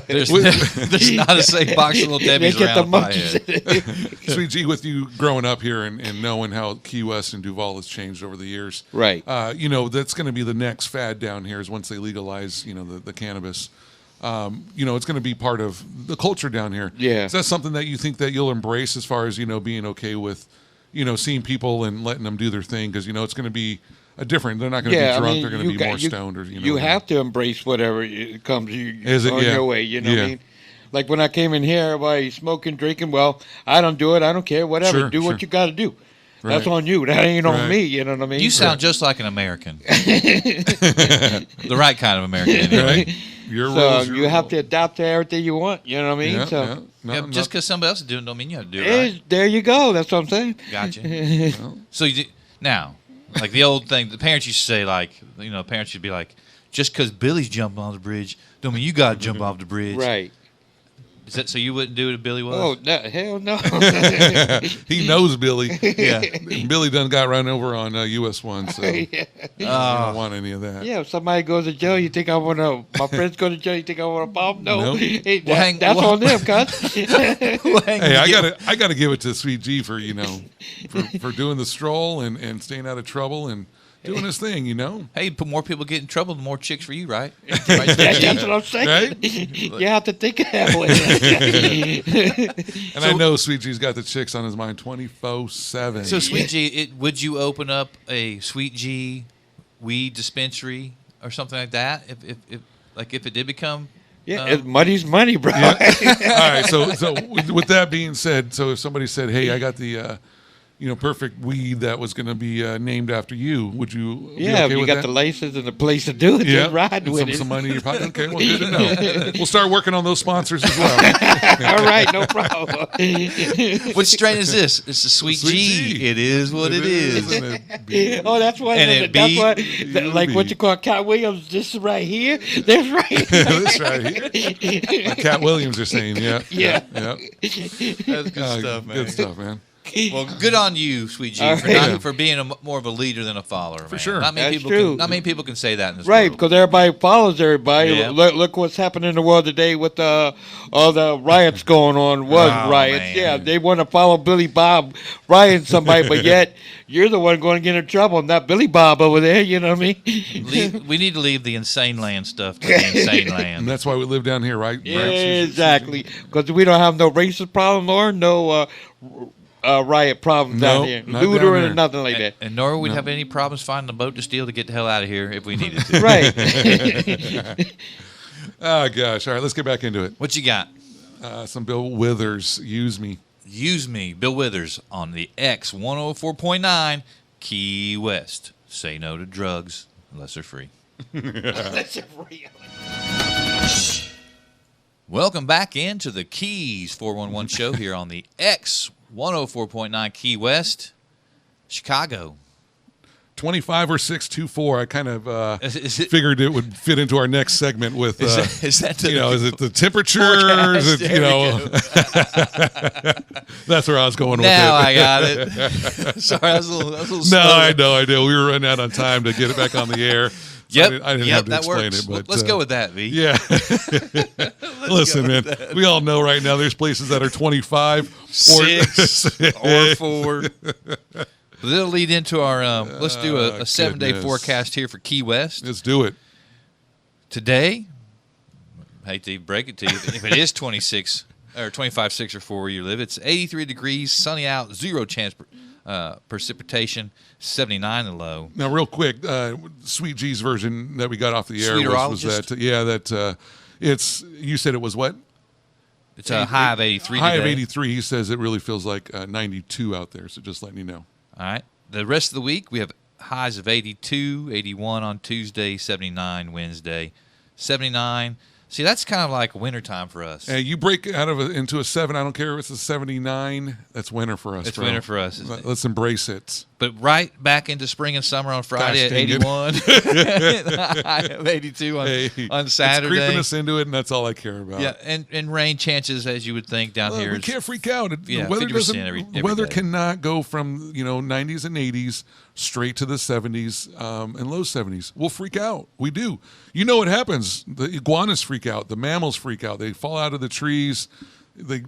Speaker 1: There's,
Speaker 2: With-
Speaker 1: there's not a safe box of Little
Speaker 6: They
Speaker 1: Debbie's
Speaker 6: get the
Speaker 1: around a
Speaker 6: monkeys.
Speaker 1: pothead.
Speaker 2: Sweet G, with you growing up here and knowing how Key West and Duval has changed over the years,
Speaker 6: Right.
Speaker 2: That's going to be the next fad down here is once they legalize, the cannabis. It's going to be part of the culture down here.
Speaker 6: Yeah.
Speaker 2: Is that something that you think that you'll embrace as far as being okay with, seeing people and letting them do their thing? Because it's going to be a different. They're not going to be drunk. They're going to be more stoned, or
Speaker 6: You have to embrace whatever comes
Speaker 2: Is it?
Speaker 6: on
Speaker 2: Yeah.
Speaker 6: your way. You know what
Speaker 2: Yeah.
Speaker 6: I mean? Like when I came in here, everybody smoking, drinking. Well, I don't do it. I don't care. Whatever.
Speaker 2: Sure,
Speaker 6: do
Speaker 2: sure.
Speaker 6: what you got to do. That's
Speaker 2: Right.
Speaker 6: on you. That ain't on
Speaker 2: Right.
Speaker 6: me. You know what I mean?
Speaker 1: You sound just like an American. The right kind of American, anyway.
Speaker 2: right. Your
Speaker 6: so
Speaker 2: rules, your
Speaker 6: you have
Speaker 2: rules.
Speaker 6: to adapt to everything you want. You know what I mean?
Speaker 2: Yeah,
Speaker 6: so
Speaker 2: yeah. No,
Speaker 1: Yeah,
Speaker 2: no.
Speaker 1: just because somebody else is doing it don't mean you have to do it, right?
Speaker 6: there you go. That's what I'm saying.
Speaker 1: Gotcha. So now, like the old thing, the parents used to say, parents should be like, just because Billy's jumping off the bridge, don't mean you got to jump off the bridge.
Speaker 6: Right.
Speaker 1: Is that so? You wouldn't do it if Billy was?
Speaker 6: Oh no, hell no.
Speaker 2: He knows Billy.
Speaker 1: yeah.
Speaker 2: Billy done got run over on US 1, so
Speaker 6: yeah.
Speaker 2: I don't want any of that.
Speaker 6: Yeah, if somebody goes to jail, you think I want to? My friends go to jail, you think I want to bomb? No,
Speaker 2: Nope.
Speaker 6: Hey,
Speaker 1: Well,
Speaker 6: that's on them, cuz.
Speaker 2: Hey, I gotta give it to Sweet G for for doing the stroll and staying out of trouble and doing his thing.
Speaker 1: Hey, the more people get in trouble, the more chicks for you, right?
Speaker 6: That's what I'm saying.
Speaker 2: Right?
Speaker 6: You have to think of that way.
Speaker 2: And I know Sweet G's got the chicks on his mind 24/7.
Speaker 1: So, Sweet G, would you open up a Sweet G weed dispensary or something like that if it did become?
Speaker 6: Yeah, it's money's money, bro.
Speaker 2: All right. So with that being said, so if somebody said, "Hey, I got the perfect weed that was going to be named after you," would you? Be
Speaker 6: Yeah,
Speaker 2: okay
Speaker 6: if you
Speaker 2: with
Speaker 6: got
Speaker 2: that?
Speaker 6: the license and the place to do it,
Speaker 2: Yeah,
Speaker 6: just ride
Speaker 2: and
Speaker 6: with
Speaker 2: some
Speaker 6: it.
Speaker 2: money in your pocket. Okay, well, good to know. We'll start working on those sponsors as well.
Speaker 6: All right, no problem.
Speaker 1: What strain is this? It's a Sweet,
Speaker 2: Sweet
Speaker 1: G.
Speaker 2: G.
Speaker 1: It is what it is.
Speaker 2: and it be-
Speaker 6: Oh, that's why.
Speaker 1: And it
Speaker 6: That's
Speaker 1: be-
Speaker 6: why.
Speaker 2: it
Speaker 6: Like what
Speaker 2: be.
Speaker 6: you call Cat Williams. This is right here. That's right.
Speaker 2: That's right. Like Cat Williams are saying, yeah,
Speaker 6: Yeah.
Speaker 2: yeah.
Speaker 1: That's good stuff, man.
Speaker 2: Good stuff, man.
Speaker 1: Well, good on you, Sweet G,
Speaker 6: All
Speaker 1: for,
Speaker 6: right.
Speaker 1: for being more of a leader than a follower. For
Speaker 2: sure.
Speaker 1: Not many
Speaker 6: That's
Speaker 1: people
Speaker 6: true.
Speaker 1: not many people can say that in this
Speaker 6: Right,
Speaker 1: world.
Speaker 6: because everybody follows everybody.
Speaker 1: Yeah.
Speaker 6: Look what's happening in the world today with all the riots going on.
Speaker 1: Oh,
Speaker 6: Riots.
Speaker 1: man.
Speaker 6: Yeah, they want to follow Billy Bob rioting somebody, but yet you're the one going to get in trouble, not Billy Bob over there. You know what I mean?
Speaker 1: We need to leave the insane land stuff to the insane
Speaker 2: And
Speaker 1: land.
Speaker 2: that's why we live down here, right?
Speaker 6: Yeah,
Speaker 2: Right, Susan?
Speaker 6: exactly. Because we don't have no racist problem or no riot problems
Speaker 2: No,
Speaker 6: down here.
Speaker 2: not down
Speaker 6: Lootering
Speaker 2: here.
Speaker 6: and nothing like that.
Speaker 1: And nor would have any problems finding a boat to steal to get the hell out of here if we needed to.
Speaker 6: Right.
Speaker 2: Oh gosh! All right, let's get back into it.
Speaker 1: What you got?
Speaker 2: Some Bill Withers, Use Me.
Speaker 1: Use Me, Bill Withers on the X 104.9 Key West. Say no to drugs unless they're free. Welcome back into the Keys 411 show here on the X 104.9 Key West, Chicago.
Speaker 2: 25 or 624. I kind of
Speaker 1: Is it-
Speaker 2: figured it would fit into our next segment with,
Speaker 1: Is that the
Speaker 2: is it the temperature?
Speaker 1: forecast?
Speaker 2: Is it,
Speaker 1: There we
Speaker 2: that's where I was going with
Speaker 1: now
Speaker 2: it.
Speaker 1: I got it. Sorry, I was a little
Speaker 2: No,
Speaker 1: slow.
Speaker 2: I know. We were running out on time to get it back on the air. So
Speaker 1: Yep,
Speaker 2: I didn't
Speaker 1: yep,
Speaker 2: have to
Speaker 1: that
Speaker 2: explain
Speaker 1: works.
Speaker 2: it. But
Speaker 1: Let's go with that, V.
Speaker 2: Yeah. Listen, man, we all know right now there's places that are 25
Speaker 1: 6 or 4. That'll lead into our. Let's do a 7-day
Speaker 2: goodness.
Speaker 1: forecast here for Key West.
Speaker 2: Let's do it.
Speaker 1: Today, I hate to break it to you, but if it is 26 or 25, 6 or 4 where you live, it's 83 degrees, sunny out, 0 chance precipitation, 79 the low.
Speaker 2: Now, real quick, Sweet G's version that we got off the air was that, it's, you said it was what?
Speaker 1: It's a high of 83
Speaker 2: High
Speaker 1: today.
Speaker 2: of 83. He says it really feels like 92 out there, so just letting you know.
Speaker 1: All right. The rest of the week, we have highs of 82, 81 on Tuesday, 79 Wednesday, 79. See, that's kind of like wintertime for us.
Speaker 2: You break out of into a 7, I don't care if it's a 79, that's winter for us.
Speaker 1: It's
Speaker 2: bro.
Speaker 1: winter for us, isn't it?
Speaker 2: Let's embrace it.
Speaker 1: But right back into spring and summer on Friday
Speaker 2: Gosh
Speaker 1: at
Speaker 2: dang it.
Speaker 1: 81. High of 82 on Saturday.
Speaker 2: It's creeping us into it, and that's all I care about.
Speaker 1: Yeah, and rain chances, as you would think, down here.
Speaker 2: We
Speaker 1: is-
Speaker 2: can't freak out.
Speaker 1: Yeah,
Speaker 2: The weather
Speaker 1: 50%
Speaker 2: doesn't.
Speaker 1: every
Speaker 2: weather
Speaker 1: day.
Speaker 2: cannot go from 90s and 80s straight to the 70s and low 70s. We'll freak out. We do. You know what happens? The iguanas freak out. The mammals freak out. They fall out of the trees. They,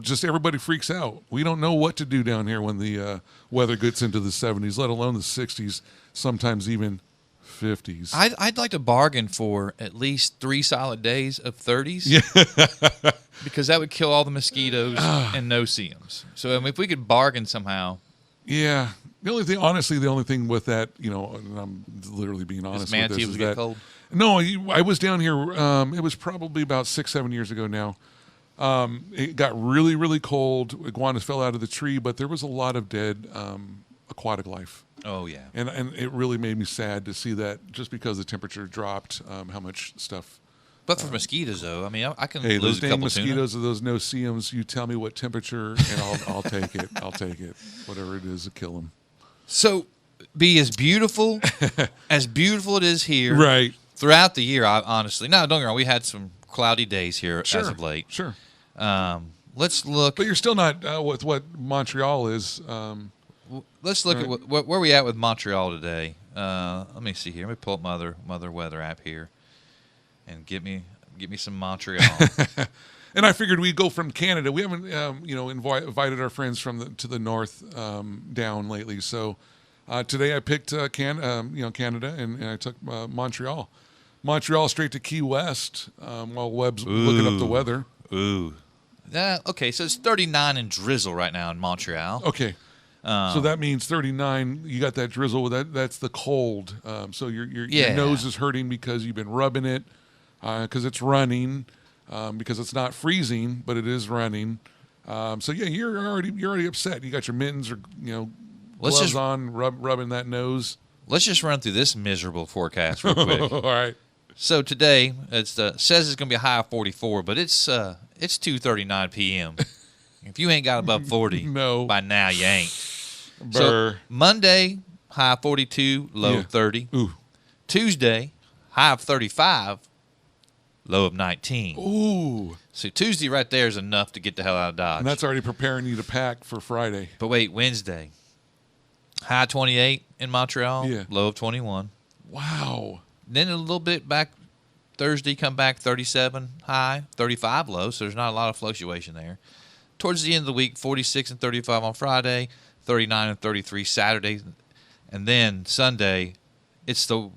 Speaker 2: just everybody freaks out. We don't know what to do down here when the weather gets into the 70s, let alone the 60s. Sometimes even 50s.
Speaker 1: I'd like to bargain for at least 3 solid days of 30s. Yeah. Because that would kill all the mosquitoes and no-see-ums. So if we could bargain somehow.
Speaker 2: Yeah. The only thing with that, and I'm literally being honest with
Speaker 1: Manatee
Speaker 2: this,
Speaker 1: was
Speaker 2: is
Speaker 1: get
Speaker 2: that
Speaker 1: cold.
Speaker 2: no, I was down here. It was probably about 6-7 years ago now. It got really, really cold. Iguanas fell out of the tree, but there was a lot of dead aquatic life,
Speaker 1: Oh, yeah.
Speaker 2: and it really made me sad to see that just because the temperature dropped, how much stuff.
Speaker 1: But for mosquitoes, though, I mean, I can
Speaker 2: Hey,
Speaker 1: lose
Speaker 2: those
Speaker 1: a
Speaker 2: dang
Speaker 1: couple
Speaker 2: mosquitoes or those no-see-ums, you tell me what temperature, and I'll take it. I'll take it. Whatever it is to kill them.
Speaker 1: So, be as beautiful it is here.
Speaker 2: Right.
Speaker 1: Throughout the year, honestly. Now, don't get me wrong, we had some cloudy days here as of late.
Speaker 2: Sure.
Speaker 1: Let's look.
Speaker 2: But you're still not with what Montreal is.
Speaker 1: Let's look at where we at with Montreal today. Let me see here. Let me pull up my other weather app here, and get me some Montreal.
Speaker 2: And I figured we'd go from Canada. We haven't, invited our friends to the north down lately. So today I picked Canada, and I took Montreal. Montreal straight to Key West while Webb's looking up the weather.
Speaker 1: Ooh. Okay, so it's 39 and drizzle right now in Montreal.
Speaker 2: Okay. So that means 39. You got that drizzle. That's the cold. So your nose is hurting because you've been rubbing it, because it's running, because it's not freezing, but it is running. So yeah, you're already upset. You got your mittens or gloves on, rubbing that nose.
Speaker 1: Let's just run through this miserable forecast real quick.
Speaker 2: All right.
Speaker 1: So today it says it's going to be a high of 44, but it's 2:39 p.m. If you ain't got above 40,
Speaker 2: No.
Speaker 1: by now you ain't.
Speaker 2: Burr.
Speaker 1: So Monday, high of 42, low of 30.
Speaker 2: Ooh.
Speaker 1: Tuesday, high of 35, low of 19.
Speaker 2: Ooh.
Speaker 1: So Tuesday right there is enough to get the hell out of Dodge.
Speaker 2: And that's already preparing you to pack for Friday.
Speaker 1: But wait, Wednesday, high 28 in Montreal,
Speaker 2: Yeah.
Speaker 1: low of 21.
Speaker 2: Wow.
Speaker 1: Then a little bit back Thursday, come back 37 high, 35 low, so there's not a lot of fluctuation there. Towards the end of the week, 46 and 35 on Friday, 39 and 33 Saturday, and then Sunday, it's the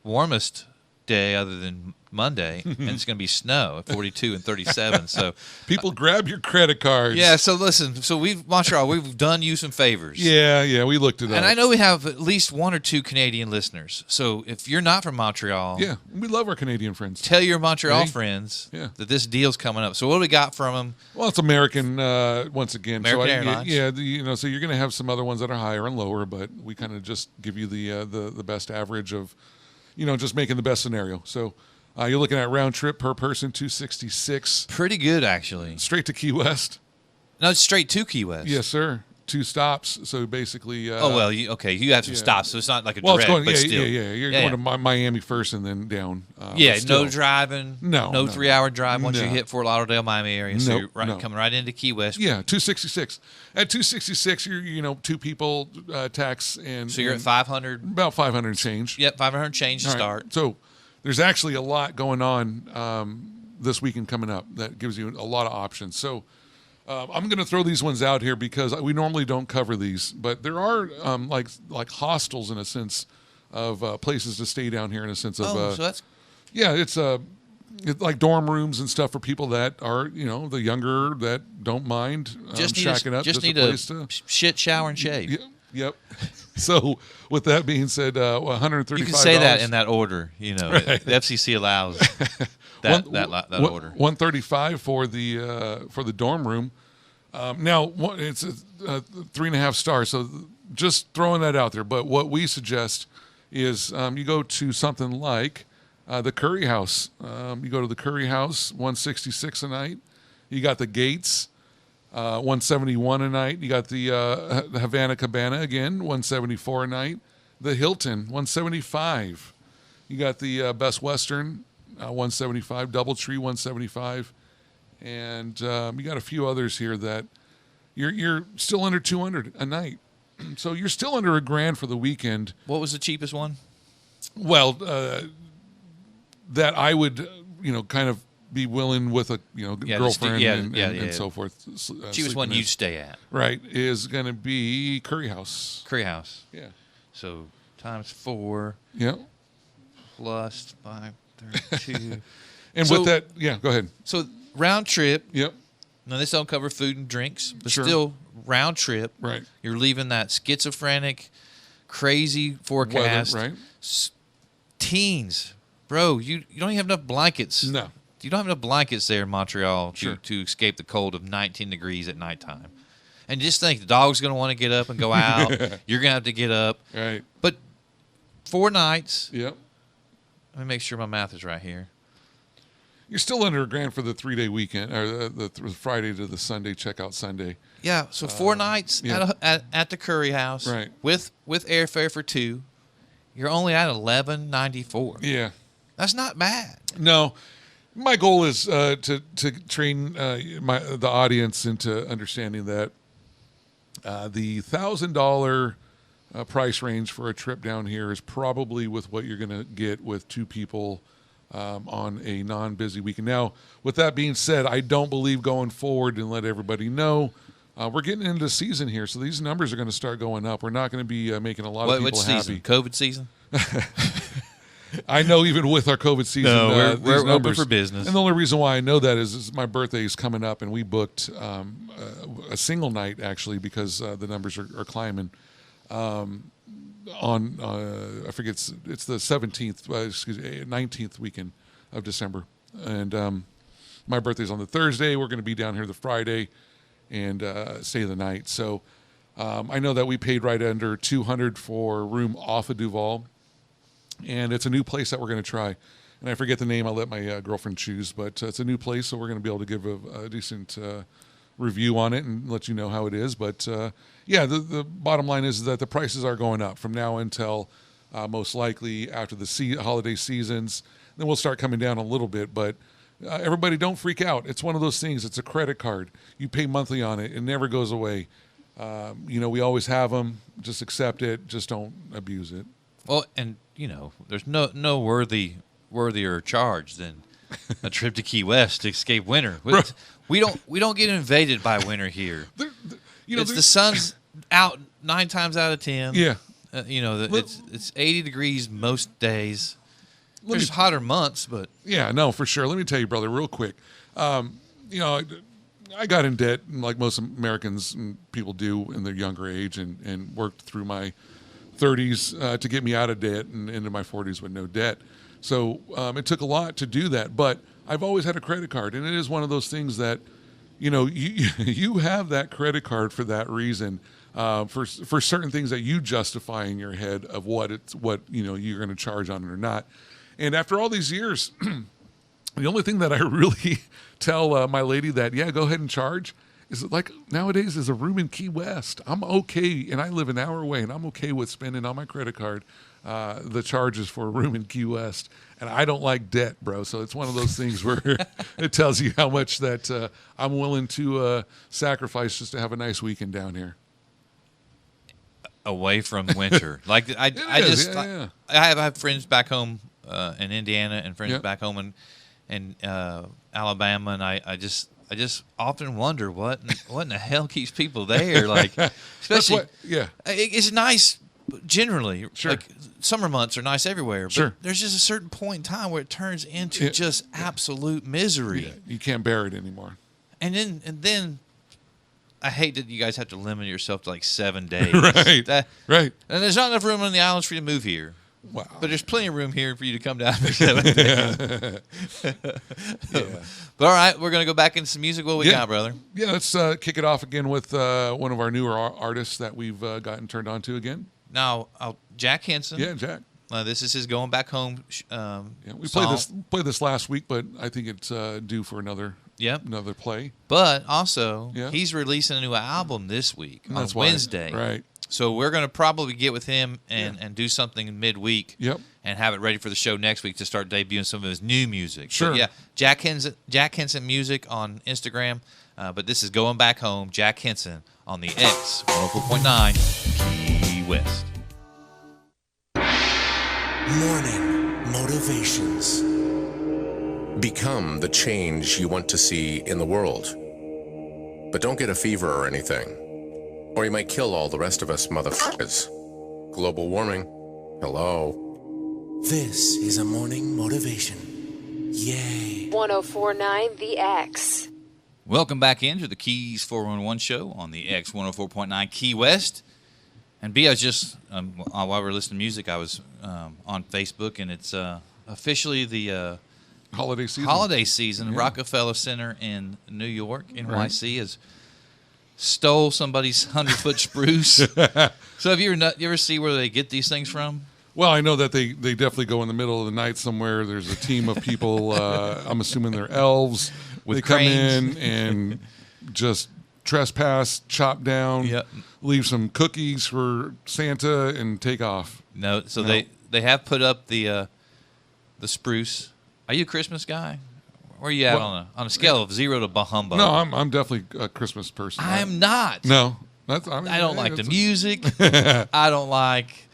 Speaker 1: warmest day other than Monday, and it's going to be snow at 42 and 37. So
Speaker 2: People grab your credit cards.
Speaker 1: yeah. So listen. So Montreal, we've done you some favors.
Speaker 2: Yeah, we looked it up.
Speaker 1: And I know we have at least 1 or 2 Canadian listeners. So if you're not from Montreal,
Speaker 2: Yeah, we love our Canadian friends.
Speaker 1: tell your Montreal
Speaker 2: Hey.
Speaker 1: friends
Speaker 2: Yeah.
Speaker 1: that this deal's coming up. So what do we got from them?
Speaker 2: Well, it's American once again.
Speaker 1: American
Speaker 2: so
Speaker 1: Airlines.
Speaker 2: Yeah, so you're going to have some other ones that are higher and lower, but we kind of just give you the best average of, just making the best scenario. So you're looking at round trip per person $266
Speaker 1: Pretty good, actually.
Speaker 2: straight to Key West.
Speaker 1: No, it's straight to Key West.
Speaker 2: Yes, sir. 2 stops. So basically.
Speaker 1: Oh well, you have some
Speaker 2: yeah.
Speaker 1: stops, so it's not like a
Speaker 2: Well,
Speaker 1: direct,
Speaker 2: it's going.
Speaker 1: but
Speaker 2: Yeah,
Speaker 1: still.
Speaker 2: yeah. You're going to Miami first and then down.
Speaker 1: Yeah,
Speaker 2: but still.
Speaker 1: no driving.
Speaker 2: No,
Speaker 1: no
Speaker 2: no.
Speaker 1: 3-hour drive once you
Speaker 2: No.
Speaker 1: hit Fort Lauderdale, Miami area. So
Speaker 2: Nope,
Speaker 1: you're
Speaker 2: no.
Speaker 1: coming right into Key West.
Speaker 2: Yeah, 266. At 266, you're 2 people tax and
Speaker 1: So you're at
Speaker 2: and
Speaker 1: 500.
Speaker 2: about 500 and change.
Speaker 1: Yep, 500 change to
Speaker 2: All right,
Speaker 1: start.
Speaker 2: So there's actually a lot going on this weekend coming up that gives you a lot of options. So I'm going to throw these ones out here because we normally don't cover these, but there are like hostels in a sense of places to stay down here in a sense of
Speaker 1: So that's
Speaker 2: yeah, it's like dorm rooms and stuff for people that are the younger that don't mind
Speaker 1: just need
Speaker 2: shacking up.
Speaker 1: just need
Speaker 2: a
Speaker 1: a
Speaker 2: place to.
Speaker 1: shit shower and shave.
Speaker 2: Yep. So with that being said, $135.
Speaker 1: You can say that in that order.
Speaker 2: Right.
Speaker 1: The FCC allows that order.
Speaker 2: $135 for the dorm room. Now it's a 3.5 stars. So just throwing that out there. But what we suggest is you go to something like the Curry House. You go to the Curry House, $166 a night. You got the Gates, $171 a night. You got the Havana Cabana again, $174 a night. The Hilton, $175. You got the Best Western, $175. DoubleTree, $175. And you got a few others here that you're still under $200 a night. So you're still under $1,000 for the weekend.
Speaker 1: What was the cheapest one?
Speaker 2: Well, that I would, kind of be willing with a, girlfriend and so forth.
Speaker 1: Cheapest one you'd stay at.
Speaker 2: Right, is going to be Curry House.
Speaker 1: Curry House.
Speaker 2: Yeah.
Speaker 1: So times 4
Speaker 2: Yeah.
Speaker 1: plus 532.
Speaker 2: And
Speaker 1: So-
Speaker 2: with that, yeah, go ahead.
Speaker 1: So round trip.
Speaker 2: Yep.
Speaker 1: Now this don't cover food and drinks, but
Speaker 2: Sure.
Speaker 1: still round trip.
Speaker 2: Right.
Speaker 1: You're leaving that schizophrenic, crazy forecast.
Speaker 2: Weather, right?
Speaker 1: Teens, bro, you don't even have enough blankets.
Speaker 2: No.
Speaker 1: You don't have enough blankets there in Montreal
Speaker 2: Sure.
Speaker 1: to escape the cold of 19 degrees at nighttime. And just think, the dog's going to want to get up and go out. You're going to have to get up.
Speaker 2: Right.
Speaker 1: But 4 nights.
Speaker 2: Yep.
Speaker 1: Let me make sure my math is right here.
Speaker 2: You're still under $1,000 for the 3-day weekend, or the Friday to the Sunday checkout Sunday.
Speaker 1: Yeah, so 4 nights
Speaker 2: yeah.
Speaker 1: at the Curry House,
Speaker 2: Right.
Speaker 1: with airfare for 2. You're only at $11.94.
Speaker 2: Yeah.
Speaker 1: That's not bad.
Speaker 2: No, my goal is to train the audience into understanding that the $1,000 price range for a trip down here is probably with what you're going to get with 2 people on a non-busy weekend. Now, with that being said, I don't believe going forward and let everybody know. We're getting into the season here, so these numbers are going to start going up. We're not going to be making a lot of
Speaker 1: Which
Speaker 2: people
Speaker 1: season?
Speaker 2: happy.
Speaker 1: COVID season?
Speaker 2: I know even with our COVID season,
Speaker 1: No, we're
Speaker 2: these
Speaker 1: open
Speaker 2: numbers,
Speaker 1: for business.
Speaker 2: And the only reason why I know that is my birthday is coming up, and we booked a single night actually because the numbers are climbing. On I forget it's the 17th, 19th weekend of December, and my birthday's on the Thursday. We're going to be down here the Friday and stay the night. So I know that we paid right under $200 for a room off of Duval. And it's a new place that we're going to try. And I forget the name. I'll let my girlfriend choose. But it's a new place, so we're going to be able to give a decent review on it and let you know how it is. But, yeah, the bottom line is that the prices are going up from now until most likely after the holiday seasons. Then we'll start coming down a little bit. But everybody don't freak out. It's one of those things. It's a credit card. You pay monthly on it. It never goes away. We always have them. Just accept it. Just don't abuse it.
Speaker 1: Well, and there's no worthier charge than a trip to Key West to escape winter. We don't get invaded by winter here. It's the sun's out 9 times out of 10.
Speaker 2: Yeah.
Speaker 1: It's 80 degrees most days. There's hotter months, but
Speaker 2: Yeah, no, for sure. Let me tell you, brother, real quick. You know, I got in debt, like most Americans and people do in their younger age, and worked through my 30s to get me out of debt and into my 40s with no debt. So it took a lot to do that, but I've always had a credit card, and it is one of those things that, you know, you have that credit card for that reason, for certain things that you justify in your head of what you know you're going to charge on it or not. And after all these years, the only thing that I really tell my lady that, yeah, go ahead and charge, is that, like, nowadays is a room in Key West. I'm okay, and I live an hour away, and I'm okay with spending on my credit card the charges for a room in Key West. And I don't like debt, bro. So it's one of those things where it tells you how much that I'm willing to sacrifice just to have a nice weekend down here.
Speaker 1: away from winter. Like I have friends back home in Indiana and friends back home in Alabama, and I just often wonder what in the hell keeps people there. Like, especially, it's nice generally.
Speaker 2: Sure.
Speaker 1: Like, summer months are nice everywhere, but
Speaker 2: sure.
Speaker 1: there's just a certain point in time where it turns into just absolute misery.
Speaker 2: Yeah, you can't bear it anymore.
Speaker 1: And then I hate that you guys have to limit yourself to like 7 days.
Speaker 2: Right. Right.
Speaker 1: And there's not enough room on the islands for you to move here.
Speaker 2: Wow.
Speaker 1: But there's plenty of room here for you to come down for 7 days. But all right, we're going to go back into some music. What we got, brother?
Speaker 2: Yeah, let's kick it off again with one of our newer artists that we've gotten turned on to again.
Speaker 1: Now, Jack Henson.
Speaker 2: Yeah, Jack.
Speaker 1: This is his Going Back Home
Speaker 2: we
Speaker 1: song.
Speaker 2: played this last week, but I think it's due for another play.
Speaker 1: But also, he's releasing a new album this week on Wednesday.
Speaker 2: Right.
Speaker 1: So we're going to probably get with him and do something midweek.
Speaker 2: Yep.
Speaker 1: And have it ready for the show next week to start debuting some of his new music.
Speaker 2: Sure.
Speaker 1: So, Jack Henson Music on Instagram. But this is Going Back Home, Jack Henson on the X 104.9 Key West.
Speaker 7: Morning motivations. Become the change you want to see in the world. But don't get a fever or anything, or you might kill all the rest of us motherfuckers. Global warming. Hello.
Speaker 8: This is a morning motivation. Yay.
Speaker 9: 104.9 The X.
Speaker 1: Welcome back into the Keys 411 show on the X 104.9 Key West. And B, I was just, while we were listening to music, I was on Facebook, and it's officially the
Speaker 2: holiday season.
Speaker 1: Yeah. Rockefeller Center in New York, NYC, has stole somebody's 100-foot spruce. So have you ever see where they get these things from?
Speaker 2: Well, I know that they definitely go in the middle of the night somewhere. There's a team of people. I'm assuming they're elves.
Speaker 1: With
Speaker 2: they
Speaker 1: cranes.
Speaker 2: come in and just trespass, chop down, leave some cookies for Santa, and take off.
Speaker 1: No, so they have put up the spruce. Are you a Christmas guy? Where are you at on a scale of 0 to bah humbug?
Speaker 2: No, I'm definitely a Christmas person.
Speaker 1: I'm not.
Speaker 2: No,
Speaker 1: I don't like the music. I don't like.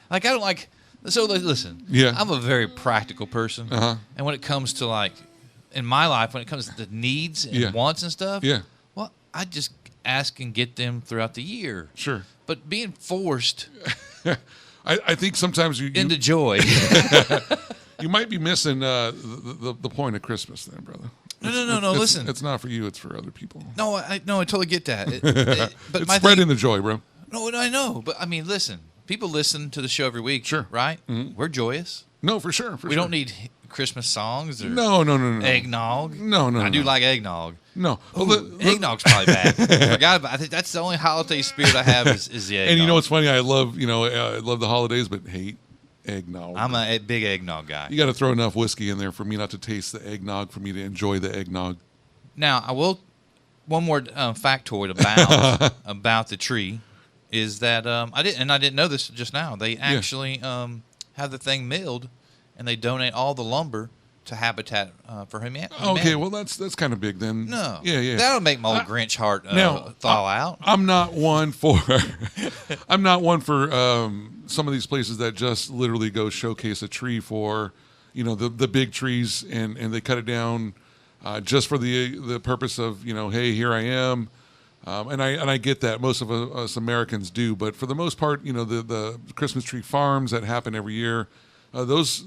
Speaker 1: So listen.
Speaker 2: Yeah.
Speaker 1: I'm a very practical person, and when it comes to, like, in my life, when it comes to the needs and wants and stuff, well, I just ask and get them throughout the year.
Speaker 2: Sure.
Speaker 1: But being forced,
Speaker 2: I think sometimes you
Speaker 1: into joy.
Speaker 2: You might be missing the point of Christmas, then, brother.
Speaker 1: No. Listen,
Speaker 2: it's not for you; it's for other people.
Speaker 1: No, I totally get that. But
Speaker 2: it's spreading the joy, bro.
Speaker 1: No, I know, but I mean, listen. People listen to the show every week, right? Mm-hmm. We're joyous.
Speaker 2: No, for sure.
Speaker 1: We don't need Christmas songs or
Speaker 2: no.
Speaker 1: eggnog.
Speaker 2: No.
Speaker 1: I do like eggnog.
Speaker 2: No,
Speaker 1: eggnog's probably bad. I forgot about. I think that's the only holiday spirit I have is the eggnog.
Speaker 2: And you know what's funny? I love the holidays, but hate eggnog.
Speaker 1: I'm a big eggnog guy.
Speaker 2: You got to throw enough whiskey in there for me not to taste the eggnog, for me to enjoy the eggnog.
Speaker 1: Now, I will. One more factoid about the tree is that I didn't know this just now. They actually have the thing milled, and they donate all the lumber to Habitat for Humanity.
Speaker 2: Okay, well that's kind of big then.
Speaker 1: No,
Speaker 2: yeah,
Speaker 1: that'll make my old Grinch heart thaw out.
Speaker 2: I'm not one for some of these places that just literally go showcase a tree for, the big trees, and they cut it down just for the purpose of, hey, here I am. And I get that most of us Americans do, but for the most part, the Christmas tree farms that happen every year, those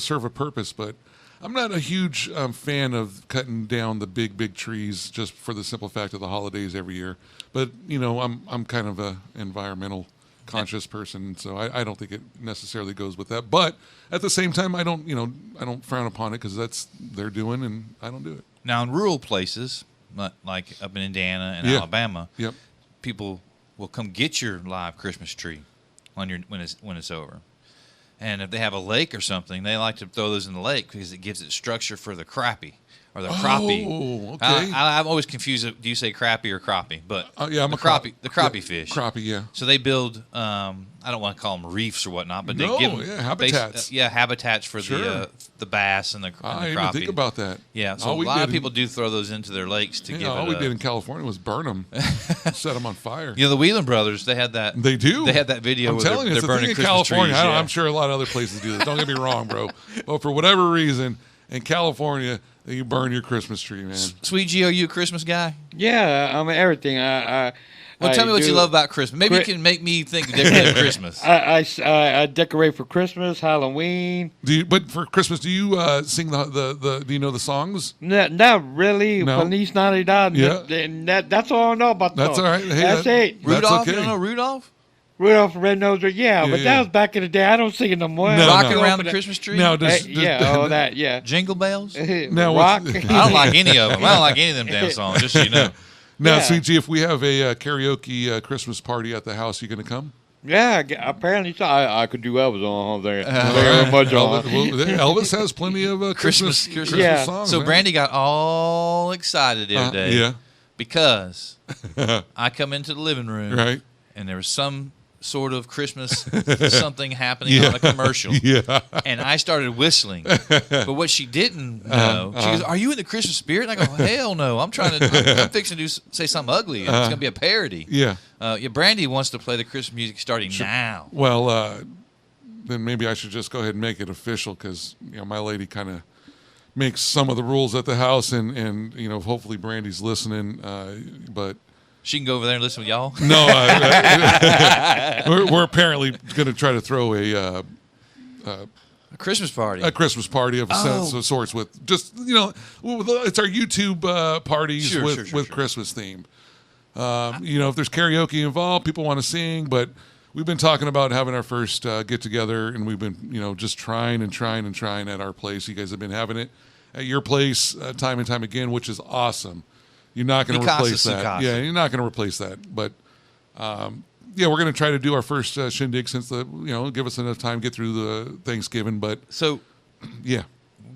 Speaker 2: serve a purpose. But I'm not a huge fan of cutting down the big trees just for the simple fact of the holidays every year. But I'm kind of a environmental conscious person, so I don't think it necessarily goes with that. But at the same time, I don't frown upon it because that's they're doing, and I don't do it.
Speaker 1: Now, in rural places, like up in Indiana and Alabama,
Speaker 2: Yep.
Speaker 1: people will come get your live Christmas tree when it's over. And if they have a lake or something, they like to throw those in the lake because it gives it structure for the crappie. Or the crappie.
Speaker 2: Oh, okay.
Speaker 1: I'm always confused. Do you say crappie or crappie? But
Speaker 2: yeah, I'm
Speaker 1: the
Speaker 2: a
Speaker 1: crappie. The crappie fish.
Speaker 2: Crappie, yeah.
Speaker 1: So they build. I don't want to call them reefs or whatnot, but they give them
Speaker 2: habitats.
Speaker 1: habitats for
Speaker 2: Sure.
Speaker 1: the bass and the
Speaker 2: I
Speaker 1: crappie.
Speaker 2: didn't even think about that.
Speaker 1: Yeah, so a lot of people do throw those into their lakes to give it.
Speaker 2: All we did in California was burn them, set them on fire.
Speaker 1: The Whelan brothers, they had that.
Speaker 2: They do.
Speaker 1: They had that video.
Speaker 2: I'm telling you, it's
Speaker 1: they're
Speaker 2: a
Speaker 1: burning
Speaker 2: thing in
Speaker 1: Christmas
Speaker 2: California.
Speaker 1: trees.
Speaker 2: I'm sure a lot of other places do this. Don't get me wrong, bro. But for whatever reason, in California, you burn your Christmas tree, man.
Speaker 1: Sweet G, are you a Christmas guy?
Speaker 6: Yeah, I'm everything.
Speaker 1: Well, tell me what you love about Christmas. Maybe you can make me think differently of Christmas.
Speaker 6: I decorate for Christmas, Halloween.
Speaker 2: But for Christmas, do you sing the do you know the songs?
Speaker 6: Not really.
Speaker 2: No.
Speaker 6: Feliz Navidad.
Speaker 2: Yeah.
Speaker 6: That's all I know about the
Speaker 2: That's
Speaker 6: song.
Speaker 2: all right. Hey,
Speaker 6: that's it.
Speaker 1: Rudolph?
Speaker 2: That's okay.
Speaker 1: You don't know Rudolph?
Speaker 6: Rudolph the Red-Nosed Reindeer. Yeah, but
Speaker 2: Yeah.
Speaker 6: that was back in the day. I don't sing it no more.
Speaker 2: No,
Speaker 1: Rocking
Speaker 2: no.
Speaker 1: around the Christmas tree?
Speaker 2: Now,
Speaker 6: all that, yeah.
Speaker 1: Jingle bells?
Speaker 2: Now,
Speaker 6: Rock.
Speaker 1: I don't like any of them. I don't like any of them damn songs, just so you know.
Speaker 2: Now,
Speaker 6: Yeah.
Speaker 2: Sweet G, if we have a karaoke Christmas party at the house, you going to come?
Speaker 6: Yeah, apparently so. I could do Elvis on there. Very much on.
Speaker 2: Elvis has plenty of Christmas
Speaker 6: Yeah.
Speaker 2: songs.
Speaker 1: So
Speaker 2: man.
Speaker 1: Brandy got all excited the other day
Speaker 2: Yeah.
Speaker 1: because I come into the living room
Speaker 2: Right.
Speaker 1: and there was some sort of Christmas something happening
Speaker 2: Yeah.
Speaker 1: on a commercial.
Speaker 2: Yeah.
Speaker 1: And I started whistling. But what she didn't know, she goes, "Are you in the Christmas spirit?" And I go, "Hell no. I'm fixing to say something ugly. It's going to be a parody."
Speaker 2: Yeah.
Speaker 1: Brandy wants to play the Christmas music starting now.
Speaker 2: Well, then maybe I should just go ahead and make it official because my lady kind of makes some of the rules at the house, and hopefully Brandy's listening. But
Speaker 1: She can go over there and listen with y'all.
Speaker 2: no, we're apparently going to try to throw a
Speaker 1: Christmas party.
Speaker 2: A Christmas party of a sense of sorts with just it's our YouTube parties with Christmas theme. If there's karaoke involved, people want to sing, but we've been talking about having our first get together, and we've been just trying at our place. You guys have been having it at your place time and time again, which is awesome. You're not going to replace that. Yeah, you're not going to replace that. But we're going to try to do our first shindig since give us enough time to get through the Thanksgiving. But
Speaker 1: so,
Speaker 2: yeah,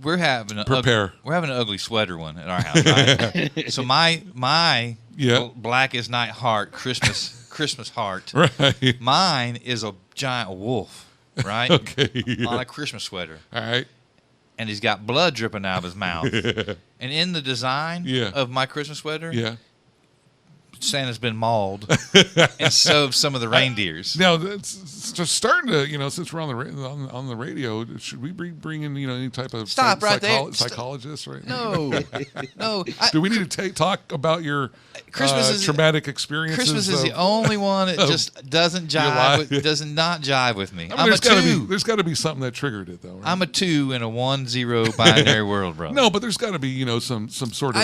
Speaker 1: we're having an we're having an ugly sweater one at our house. Right? So my black as night heart Christmas heart.
Speaker 2: Right.
Speaker 1: Mine is a giant wolf. Right.
Speaker 2: Okay. Yeah.
Speaker 1: On a Christmas sweater.
Speaker 2: All right.
Speaker 1: And he's got blood dripping out of his mouth. Yeah. And in the design of my Christmas sweater, Santa's been mauled, and so have some of the reindeers.
Speaker 2: Now, it's just starting to, since we're on the radio, should we bring in, any type of psychologist right
Speaker 1: now? No.
Speaker 2: Do we need to talk about your traumatic experiences?
Speaker 1: Christmas is the only one that just doesn't jive. Does not jive with me.
Speaker 2: I mean, there's got to be something that triggered it, though. Right?
Speaker 1: I'm a 2 in a 1-0 binary world, bro.
Speaker 2: No, but there's got to be, some sort of.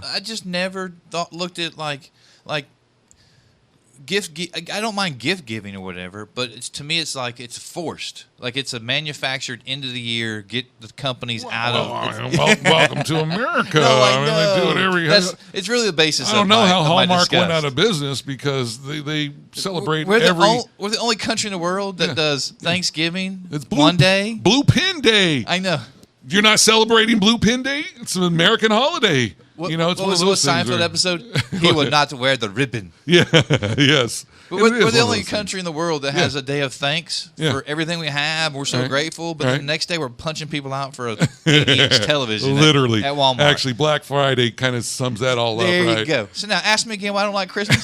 Speaker 1: I just never looked at like gift. I don't mind gift giving or whatever, but to me it's like it's forced. Like it's a manufactured end of the year. Get the companies out of.
Speaker 2: Welcome to America.
Speaker 1: No, I
Speaker 2: mean,
Speaker 1: know.
Speaker 2: They do it
Speaker 1: it's really the basis.
Speaker 2: I don't know how Hallmark went out of business because they celebrate
Speaker 1: we're
Speaker 2: every.
Speaker 1: We're the only country in the world that does Thanksgiving.
Speaker 2: It's
Speaker 1: one day.
Speaker 2: Blue Pin Day.
Speaker 1: I know.
Speaker 2: You're not celebrating Blue Pin Day? It's an American holiday.
Speaker 1: What,
Speaker 2: it's
Speaker 1: what was the Seinfeld episode? He would not wear the ribbon.
Speaker 2: Yeah, yes.
Speaker 1: But we're the only country in the world that has a day of thanks for everything we have. We're so grateful. But the next day, we're punching people out for a 80-inch television
Speaker 2: literally
Speaker 1: at Walmart.
Speaker 2: Actually, Black Friday kind of sums that all up, right?
Speaker 1: There you go. So now ask me again why I don't like Christmas.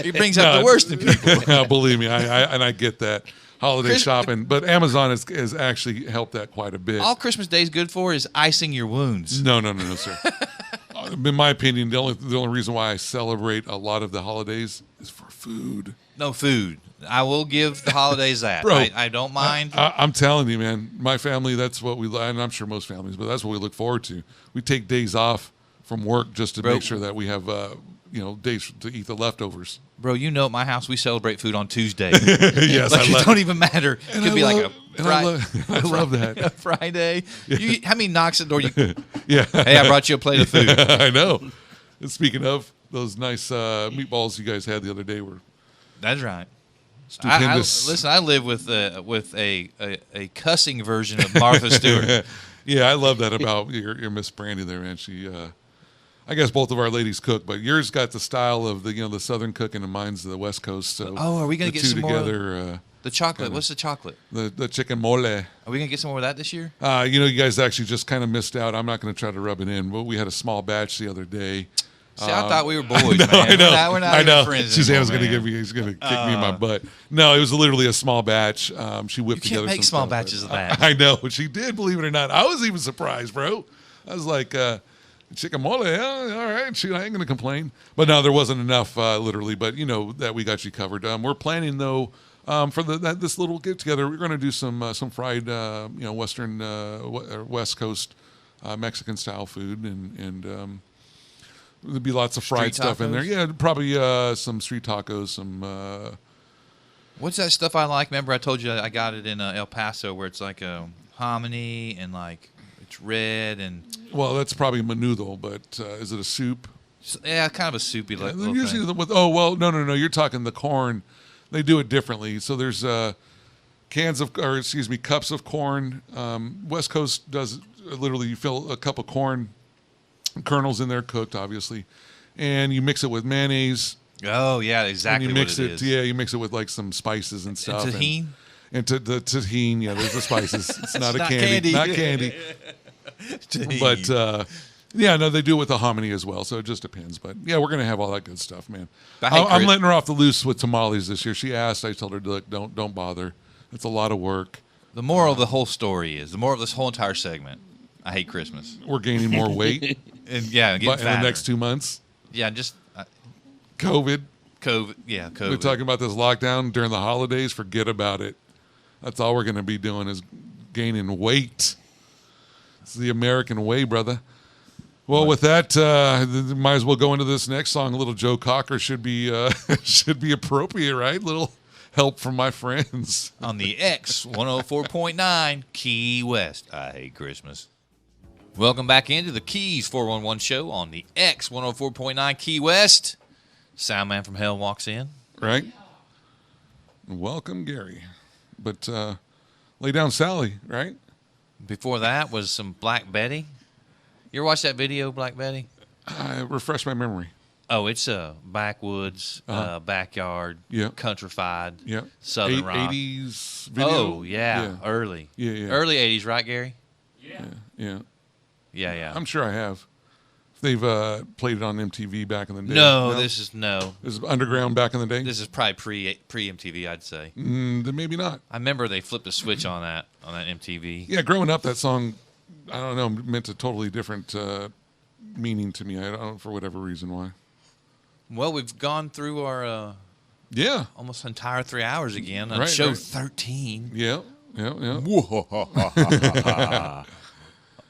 Speaker 1: He brings out the worst in people.
Speaker 2: No, believe me, I get that. Holiday shopping, but Amazon has actually helped that quite a bit.
Speaker 1: All Christmas Day is good for is icing your wounds.
Speaker 2: No, sir. In my opinion, the only reason why I celebrate a lot of the holidays is for food.
Speaker 1: No food. I will give the holidays that.
Speaker 2: Bro,
Speaker 1: I don't mind.
Speaker 2: I'm telling you, man, my family, that's what we, and I'm sure most families, but that's what we look forward to. We take days off from work just to
Speaker 1: Bro.
Speaker 2: make sure that we have, days to eat the leftovers.
Speaker 1: Bro, you know at my house we celebrate food on Tuesday.
Speaker 2: Yes,
Speaker 1: like,
Speaker 2: I
Speaker 1: it
Speaker 2: love
Speaker 1: don't even matter. It could be like a
Speaker 2: I love that.
Speaker 1: a Friday. You, how many knocks at the door? You,
Speaker 2: Yeah.
Speaker 1: hey, I brought you a plate of food.
Speaker 2: I know. And speaking of, those nice meatballs you guys had the other day were
Speaker 1: That's right.
Speaker 2: stupendous.
Speaker 1: Listen, I live with a cussing version of Martha Stewart.
Speaker 2: Yeah, I love that about your Miss Brandy there, man. She, I guess both of our ladies cook, but yours got the style of the Southern cooking, and mine's the West Coast. So
Speaker 1: Oh, are we gonna
Speaker 2: the
Speaker 1: get
Speaker 2: two
Speaker 1: some more?
Speaker 2: together?
Speaker 1: The chocolate. What's the chocolate?
Speaker 2: The chicken mole.
Speaker 1: Are we gonna get some more of that this year?
Speaker 2: You guys actually just kind of missed out. I'm not going to try to rub it in, but we had a small batch the other day.
Speaker 1: See, I thought we were boys, man.
Speaker 2: I know.
Speaker 1: We're not
Speaker 2: I know.
Speaker 1: even friends
Speaker 2: Suzanne's
Speaker 1: anymore,
Speaker 2: going to
Speaker 1: man.
Speaker 2: he's going to kick me in my butt. No, it was literally a small batch. She whipped
Speaker 1: You
Speaker 2: together
Speaker 1: can't make
Speaker 2: some
Speaker 1: small
Speaker 2: stuff.
Speaker 1: batches of that.
Speaker 2: I know. She did, believe it or not. I was even surprised, bro. I was like, chicken mole, yeah, all right. Shoot, I ain't going to complain. But no, there wasn't enough, literally. But, that we got you covered. We're planning, though, for this little get-together, we're going to do some fried, Western, West Coast Mexican-style food. And there'll be lots of fried
Speaker 1: Street
Speaker 2: stuff in there.
Speaker 1: tacos?
Speaker 2: Yeah, probably some street tacos, some...
Speaker 1: What's that stuff I like? Remember I told you I got it in El Paso where it's like a hominy and like it's red and
Speaker 2: well, that's probably menudo, but is it a soup?
Speaker 1: yeah, kind of a soupy like little
Speaker 2: Usually
Speaker 1: thing.
Speaker 2: no. You're talking the corn. They do it differently. So there's cups of corn. West Coast does literally you fill a cup of corn kernels in there, cooked obviously, and you mix it with mayonnaise.
Speaker 1: Oh yeah, exactly.
Speaker 2: And you mix
Speaker 1: what it
Speaker 2: it,
Speaker 1: is.
Speaker 2: yeah, you mix it with like some spices and stuff.
Speaker 1: And tahini?
Speaker 2: And the tahini, yeah, there's the spices. It's not a
Speaker 1: not
Speaker 2: candy.
Speaker 1: candy.
Speaker 2: Not candy.
Speaker 1: Tahini.
Speaker 2: But yeah, no, they do it with the hominy as well. So it just depends. But yeah, we're gonna have all that good stuff, man.
Speaker 1: But hey,
Speaker 2: I'm
Speaker 1: Chris-
Speaker 2: letting her off the loose with tamales this year. She asked. I told her, look, don't bother. It's a lot of work.
Speaker 1: The moral of the whole story is the moral of this whole entire segment. I hate Christmas.
Speaker 2: We're gaining more weight
Speaker 1: And yeah, getting
Speaker 2: but in the
Speaker 1: fatter.
Speaker 2: next 2 months.
Speaker 1: Yeah, just
Speaker 2: COVID.
Speaker 1: COVID. Yeah, COVID.
Speaker 2: We're talking about this lockdown during the holidays. Forget about it. That's all we're going to be doing is gaining weight. It's the American way, brother. Well, with that, might as well go into this next song. A little Joe Cocker should be should be appropriate, right? Little help from my friends.
Speaker 1: On the X 104.9 Key West. I hate Christmas. Welcome back into the Keys 411 show on the X 104.9 Key West. Soundman from Hell walks in.
Speaker 2: Right? Welcome, Gary. But lay down Sally, right?
Speaker 1: Before that was some Black Betty. You ever watch that video, Black Betty?
Speaker 2: Refresh my memory.
Speaker 1: Oh, it's a backwoods, backyard,
Speaker 2: Yeah.
Speaker 1: countrified,
Speaker 2: Yeah.
Speaker 1: southern rock.
Speaker 2: 80s video.
Speaker 1: Oh, yeah, early.
Speaker 2: Yeah, yeah.
Speaker 1: Early 80s, right, Gary?
Speaker 2: Yeah.
Speaker 1: Yeah, yeah.
Speaker 2: I'm sure I have. They've played it on MTV back in the day.
Speaker 1: No, this is no.
Speaker 2: This is underground back in the day.
Speaker 1: This is probably pre MTV, I'd say.
Speaker 2: Then maybe not.
Speaker 1: I remember they flipped a switch on that MTV.
Speaker 2: Yeah, growing up, that song, I don't know, meant a totally different meaning to me. I don't know for whatever reason why.
Speaker 1: Well, we've gone through our
Speaker 2: Yeah,
Speaker 1: almost entire 3 hours again on
Speaker 2: Right,
Speaker 1: show
Speaker 2: right.
Speaker 1: 13
Speaker 2: yeah.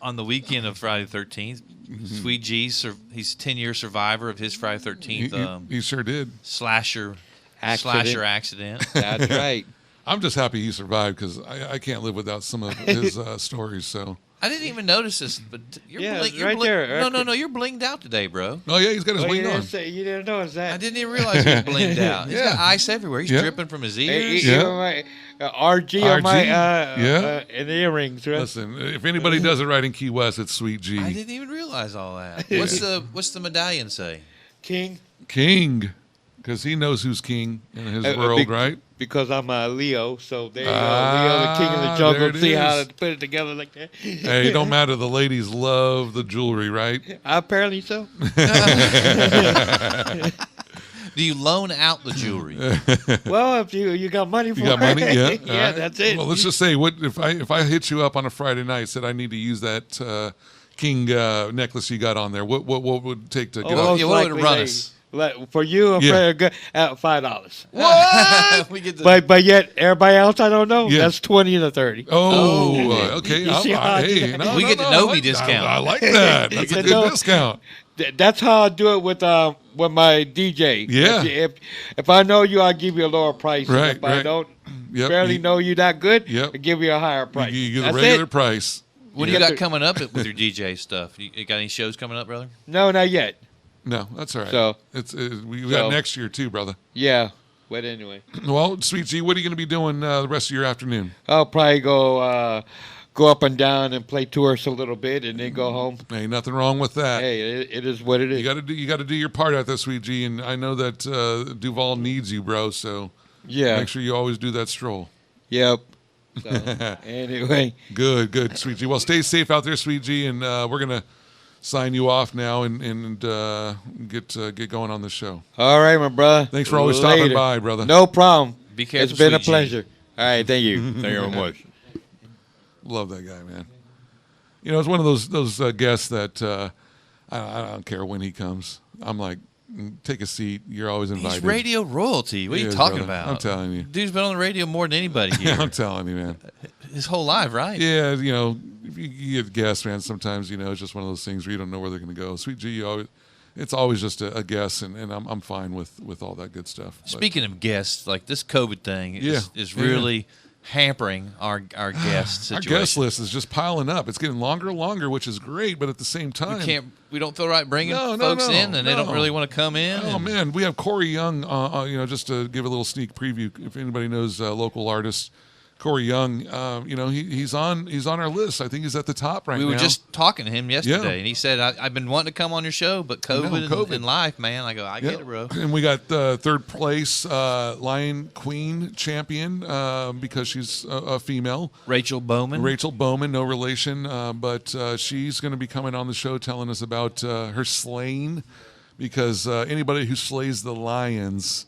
Speaker 1: on the weekend of Friday the 13th. Sweet G, he's a 10-year survivor of his Friday the 13th
Speaker 2: He sure did.
Speaker 1: slasher accident.
Speaker 6: That's right.
Speaker 2: I'm just happy he survived because I can't live without some of his stories. So.
Speaker 1: I didn't even notice this, but you're
Speaker 6: Yeah,
Speaker 1: blink,
Speaker 6: it's
Speaker 1: you're
Speaker 6: right
Speaker 1: blink-
Speaker 6: there.
Speaker 1: No, you're blinged out today, bro.
Speaker 2: Oh yeah, he's got his
Speaker 6: Well,
Speaker 2: wing on.
Speaker 6: you didn't notice that.
Speaker 1: I didn't even realize he was blinged out. He's got
Speaker 2: Yeah.
Speaker 1: ice everywhere. He's
Speaker 2: Yeah.
Speaker 1: dripping from his
Speaker 6: Hey,
Speaker 1: ears.
Speaker 2: Yeah.
Speaker 6: my, RG on my
Speaker 2: Yeah.
Speaker 6: in the earrings, right?
Speaker 2: Listen, if anybody does it right in Key West, it's Sweet G.
Speaker 1: I didn't even realize all that. What's the medallion say?
Speaker 6: King,
Speaker 2: King, because he knows who's king in his world,
Speaker 6: big-
Speaker 2: right?
Speaker 6: because I'm a Leo, so there you go.
Speaker 2: Ah,
Speaker 6: Leo, the king of the
Speaker 2: there
Speaker 6: jungle.
Speaker 2: it
Speaker 6: See how
Speaker 2: is.
Speaker 6: to put it together like that?
Speaker 2: Hey, it don't matter. The ladies love the jewelry, right?
Speaker 6: Apparently so.
Speaker 1: Do you loan out the jewelry?
Speaker 6: Well, if you got money for
Speaker 2: You got
Speaker 6: it,
Speaker 2: money? Yeah.
Speaker 6: yeah,
Speaker 2: All right.
Speaker 6: that's it.
Speaker 2: Well, let's just say, what if I hit you up on a Friday night, said I need to use that king necklace you got on there? What would it take to get
Speaker 6: Oh,
Speaker 2: off?
Speaker 1: Yeah, what would it
Speaker 6: likely
Speaker 1: run
Speaker 6: they-
Speaker 1: us?
Speaker 6: For you, at $5.
Speaker 1: What? We get the,
Speaker 6: But yet everybody else I don't know.
Speaker 2: Yeah.
Speaker 6: That's 20 to 30.
Speaker 2: Okay.
Speaker 6: You see how I do
Speaker 2: Hey,
Speaker 6: that?
Speaker 2: no,
Speaker 1: We
Speaker 2: no,
Speaker 1: get the
Speaker 2: no,
Speaker 1: Novi
Speaker 2: I like-
Speaker 1: discount.
Speaker 2: I like that. That's a good
Speaker 6: No.
Speaker 2: discount.
Speaker 6: That's how I do it with my DJ.
Speaker 2: Yeah.
Speaker 6: If I know you, I'll give you a lower price.
Speaker 2: Right,
Speaker 6: If I
Speaker 2: right.
Speaker 6: don't
Speaker 2: Yep.
Speaker 6: barely know you that good,
Speaker 2: Yep.
Speaker 6: I'll give you a higher price.
Speaker 2: You get the
Speaker 6: That's
Speaker 2: regular
Speaker 6: it.
Speaker 2: price.
Speaker 1: what do
Speaker 6: You
Speaker 1: you
Speaker 6: got
Speaker 1: got
Speaker 6: the-
Speaker 1: coming up with your DJ stuff? You got any shows coming up, brother?
Speaker 6: No, not yet.
Speaker 2: No, that's all right.
Speaker 6: So-
Speaker 2: we got
Speaker 6: so-
Speaker 2: next year too, brother.
Speaker 6: Yeah. But anyway,
Speaker 2: Well, Sweet G, what are you going to be doing the rest of your afternoon?
Speaker 6: I'll probably go up and down and play tourists a little bit, and then go home.
Speaker 2: Hey, nothing wrong with that.
Speaker 6: Hey, it is what it is.
Speaker 2: You got to do your part out there, Sweet G, and I know that Duval needs you, bro. So
Speaker 6: Yeah.
Speaker 2: make sure you always do that stroll.
Speaker 6: Yep. So, anyway,
Speaker 2: Good, Sweet G. Well, stay safe out there, Sweet G, and we're gonna sign you off now and get going on the show.
Speaker 6: all right, my brother.
Speaker 2: Thanks for always stopping
Speaker 6: Later.
Speaker 2: by, brother.
Speaker 6: No problem.
Speaker 1: Be careful,
Speaker 6: It's been a
Speaker 1: Sweet G.
Speaker 6: pleasure. All right, thank you. Thank you very much.
Speaker 2: Love that guy, man. You know, it's one of those guests that I don't care when he comes. I'm like, take a seat. You're always invited.
Speaker 1: He's radio royalty. What are
Speaker 2: He
Speaker 1: you
Speaker 2: is,
Speaker 1: talking
Speaker 2: brother.
Speaker 1: about?
Speaker 2: I'm telling you.
Speaker 1: Dude's been on the radio more than anybody here.
Speaker 2: I'm telling you, man.
Speaker 1: His whole life, right?
Speaker 2: Yeah, you know, if you get guests, man, sometimes, you know, it's just one of those things where you don't know where they're going to go. Sweet G, it's always just a guess, and I'm fine with all that good stuff. But-
Speaker 1: Speaking of guests, like this COVID thing is
Speaker 2: Yeah.
Speaker 1: really hampering our guest situation.
Speaker 2: Our guest list is just piling up. It's getting longer and longer, which is great, but at the same time,
Speaker 1: We don't feel right bringing
Speaker 2: No,
Speaker 1: folks in, and they
Speaker 2: no.
Speaker 1: don't really want to come in.
Speaker 2: Oh
Speaker 1: and-
Speaker 2: man, we have Corey Young. You know, just to give a little sneak preview, if anybody knows local artist Corey Young, you know, he's on our list. I think he's at the top right now.
Speaker 1: We were just talking to him yesterday,
Speaker 2: Yeah.
Speaker 1: and he said, I've been wanting to come on your show, but COVID. And life, man. I go, I get it, bro.
Speaker 2: And we got third place Lion Queen champion because she's a female.
Speaker 1: Rachel Bowman.
Speaker 2: Rachel Bowman, no relation, but she's going to be coming on the show telling us about her slaying, because anybody who slays the lions,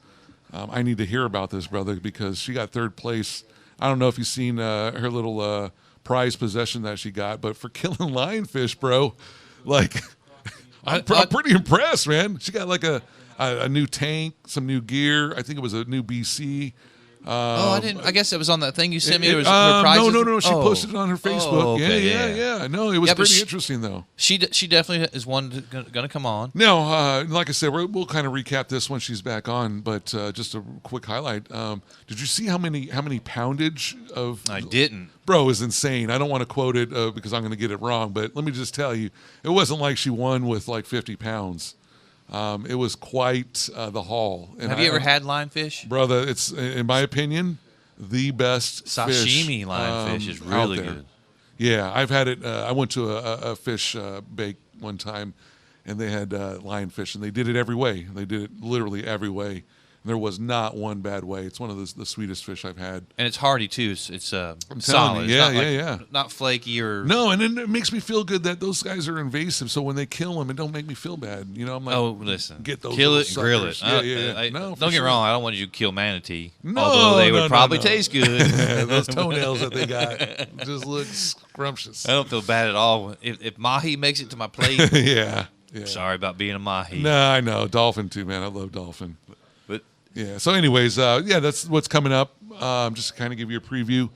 Speaker 2: I need to hear about this, brother, because she got third place. I don't know if you've seen her little prize possession that she got, but for killing lionfish, bro, like I'm pretty impressed, man. She got like a new tank, some new gear. I think it was a new BC.
Speaker 1: I didn't. I guess it was on that thing you sent me. There was her
Speaker 2: No.
Speaker 1: prizes?
Speaker 2: She
Speaker 1: Oh.
Speaker 2: posted it on her Facebook.
Speaker 1: Oh, okay,
Speaker 2: Yeah. No, it was
Speaker 1: Yeah, but
Speaker 2: pretty interesting though.
Speaker 1: She definitely is one going to come on.
Speaker 2: No, like I said, we'll kind of recap this when she's back on. But just a quick highlight. Did you see how many poundage of?
Speaker 1: I didn't.
Speaker 2: Bro, is insane. I don't want to quote it because I'm going to get it wrong. But let me just tell you, it wasn't like she won with like 50 pounds. It was quite the haul. And
Speaker 1: Have you ever had lionfish?
Speaker 2: brother? It's in my opinion the best
Speaker 1: Sashimi
Speaker 2: fish,
Speaker 1: lionfish is
Speaker 2: out
Speaker 1: really
Speaker 2: there.
Speaker 1: good.
Speaker 2: Yeah, I've had it. I went to a fish bake one time, and they had lionfish, and they did it every way. They did it literally every way. There was not one bad way. It's one of the sweetest fish I've had.
Speaker 1: And it's hearty too. It's
Speaker 2: telling
Speaker 1: solid.
Speaker 2: you,
Speaker 1: It's not
Speaker 2: yeah.
Speaker 1: Not flaky or
Speaker 2: No, and then it makes me feel good that those guys are invasive. So when they kill them, it don't make me feel bad. You know, I'm like,
Speaker 1: Oh, listen.
Speaker 2: get those
Speaker 1: kill
Speaker 2: little
Speaker 1: it and grill it.
Speaker 2: suckers. Yeah. No, for
Speaker 1: don't get
Speaker 2: sure.
Speaker 1: wrong. I don't want you to kill manatee.
Speaker 2: No,
Speaker 1: although they would
Speaker 2: no,
Speaker 1: probably
Speaker 2: no.
Speaker 1: taste good.
Speaker 2: Those toenails that they got just look scrumptious.
Speaker 1: I don't feel bad at all. If mahi makes it to my plate,
Speaker 2: yeah.
Speaker 1: sorry about being a mahi.
Speaker 2: No, I know dolphin too, man. I love dolphin.
Speaker 1: But
Speaker 2: Yeah. So, anyways, that's what's coming up. Just to kind of give you a preview.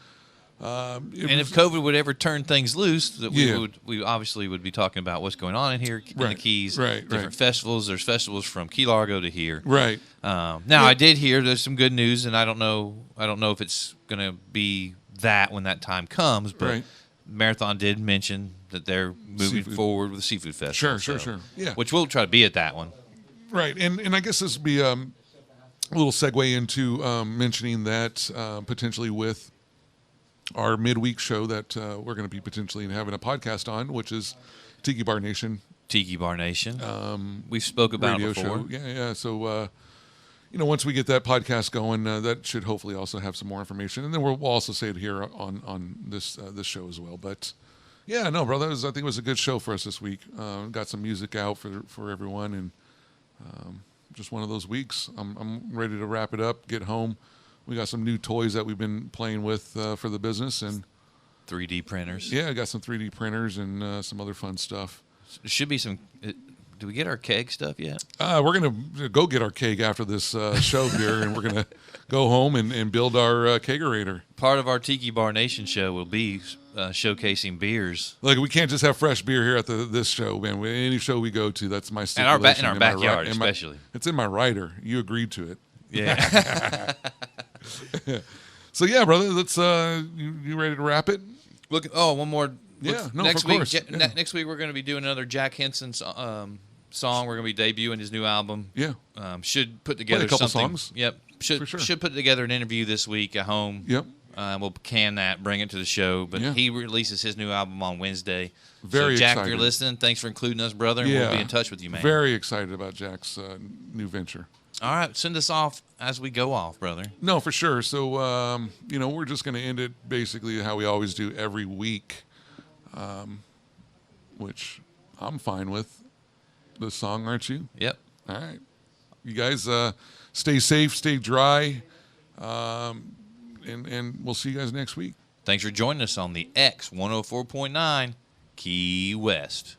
Speaker 1: and if COVID would ever turn things loose, that
Speaker 2: Yeah.
Speaker 1: we obviously would be talking about what's going on in here in the
Speaker 2: Right,
Speaker 1: Keys.
Speaker 2: right.
Speaker 1: Different festivals. There's festivals from Key Largo to here.
Speaker 2: Right.
Speaker 1: Now I did hear there's some good news, and I don't know if it's going to be that when that time comes, but
Speaker 2: Right.
Speaker 1: Marathon did mention that they're moving
Speaker 2: Seafood.
Speaker 1: forward with the seafood festival.
Speaker 2: Sure. Yeah.
Speaker 1: Which we'll try to be at that one.
Speaker 2: Right. And I guess this would be a little segue into mentioning that potentially with our midweek show that we're going to be potentially having a podcast on, which is Tiki Bar Nation
Speaker 1: Tiki Bar Nation. We spoke about
Speaker 2: radio
Speaker 1: it before.
Speaker 2: show. Yeah. So, once we get that podcast going, that should hopefully also have some more information, and then we'll also say it here on this show as well. But yeah, no, brother, I think it was a good show for us this week. Got some music out for everyone, and just one of those weeks. I'm ready to wrap it up, get home. We got some new toys that we've been playing with for the business, and
Speaker 1: 3D printers.
Speaker 2: yeah, I got some 3D printers and some other fun stuff.
Speaker 1: There should be some. Do we get our keg stuff yet?
Speaker 2: We're gonna go get our keg after this show here, and we're gonna go home and build our kegerator.
Speaker 1: Part of our Tiki Bar Nation show will be showcasing beers.
Speaker 2: Like, we can't just have fresh beer here at this show, man. Any show we go to, that's my
Speaker 1: In
Speaker 2: stipulation.
Speaker 1: our backyard, especially.
Speaker 2: It's in my rider. You agreed to it.
Speaker 1: Yeah.
Speaker 2: So yeah, brother, let's. You ready to wrap it?
Speaker 1: Look. Oh, one more.
Speaker 2: Yeah. No,
Speaker 1: next
Speaker 2: of
Speaker 1: week.
Speaker 2: course. Yeah.
Speaker 1: Next week we're going to be doing another Jack Henson song. We're going to be debuting his new album.
Speaker 2: Yeah.
Speaker 1: Should put together
Speaker 2: a couple
Speaker 1: something.
Speaker 2: songs.
Speaker 1: Yep.
Speaker 2: For sure.
Speaker 1: Should put together an interview this week at home.
Speaker 2: Yep.
Speaker 1: We'll can that, bring it to the show. But
Speaker 2: Yeah.
Speaker 1: he releases his new album on Wednesday.
Speaker 2: Very
Speaker 1: so Jack,
Speaker 2: excited.
Speaker 1: if you're listening, thanks for including us, brother. And
Speaker 2: Yeah.
Speaker 1: we'll be in touch with you, man.
Speaker 2: Very excited about Jack's new venture.
Speaker 1: All right, send us off as we go off, brother.
Speaker 2: No, for sure. So, we're just going to end it basically how we always do every week, which I'm fine with. The song, aren't you?
Speaker 1: Yep.
Speaker 2: All right. You guys stay safe, stay dry, and we'll see you guys next week.
Speaker 1: Thanks for joining us on the X 104.9 Key West.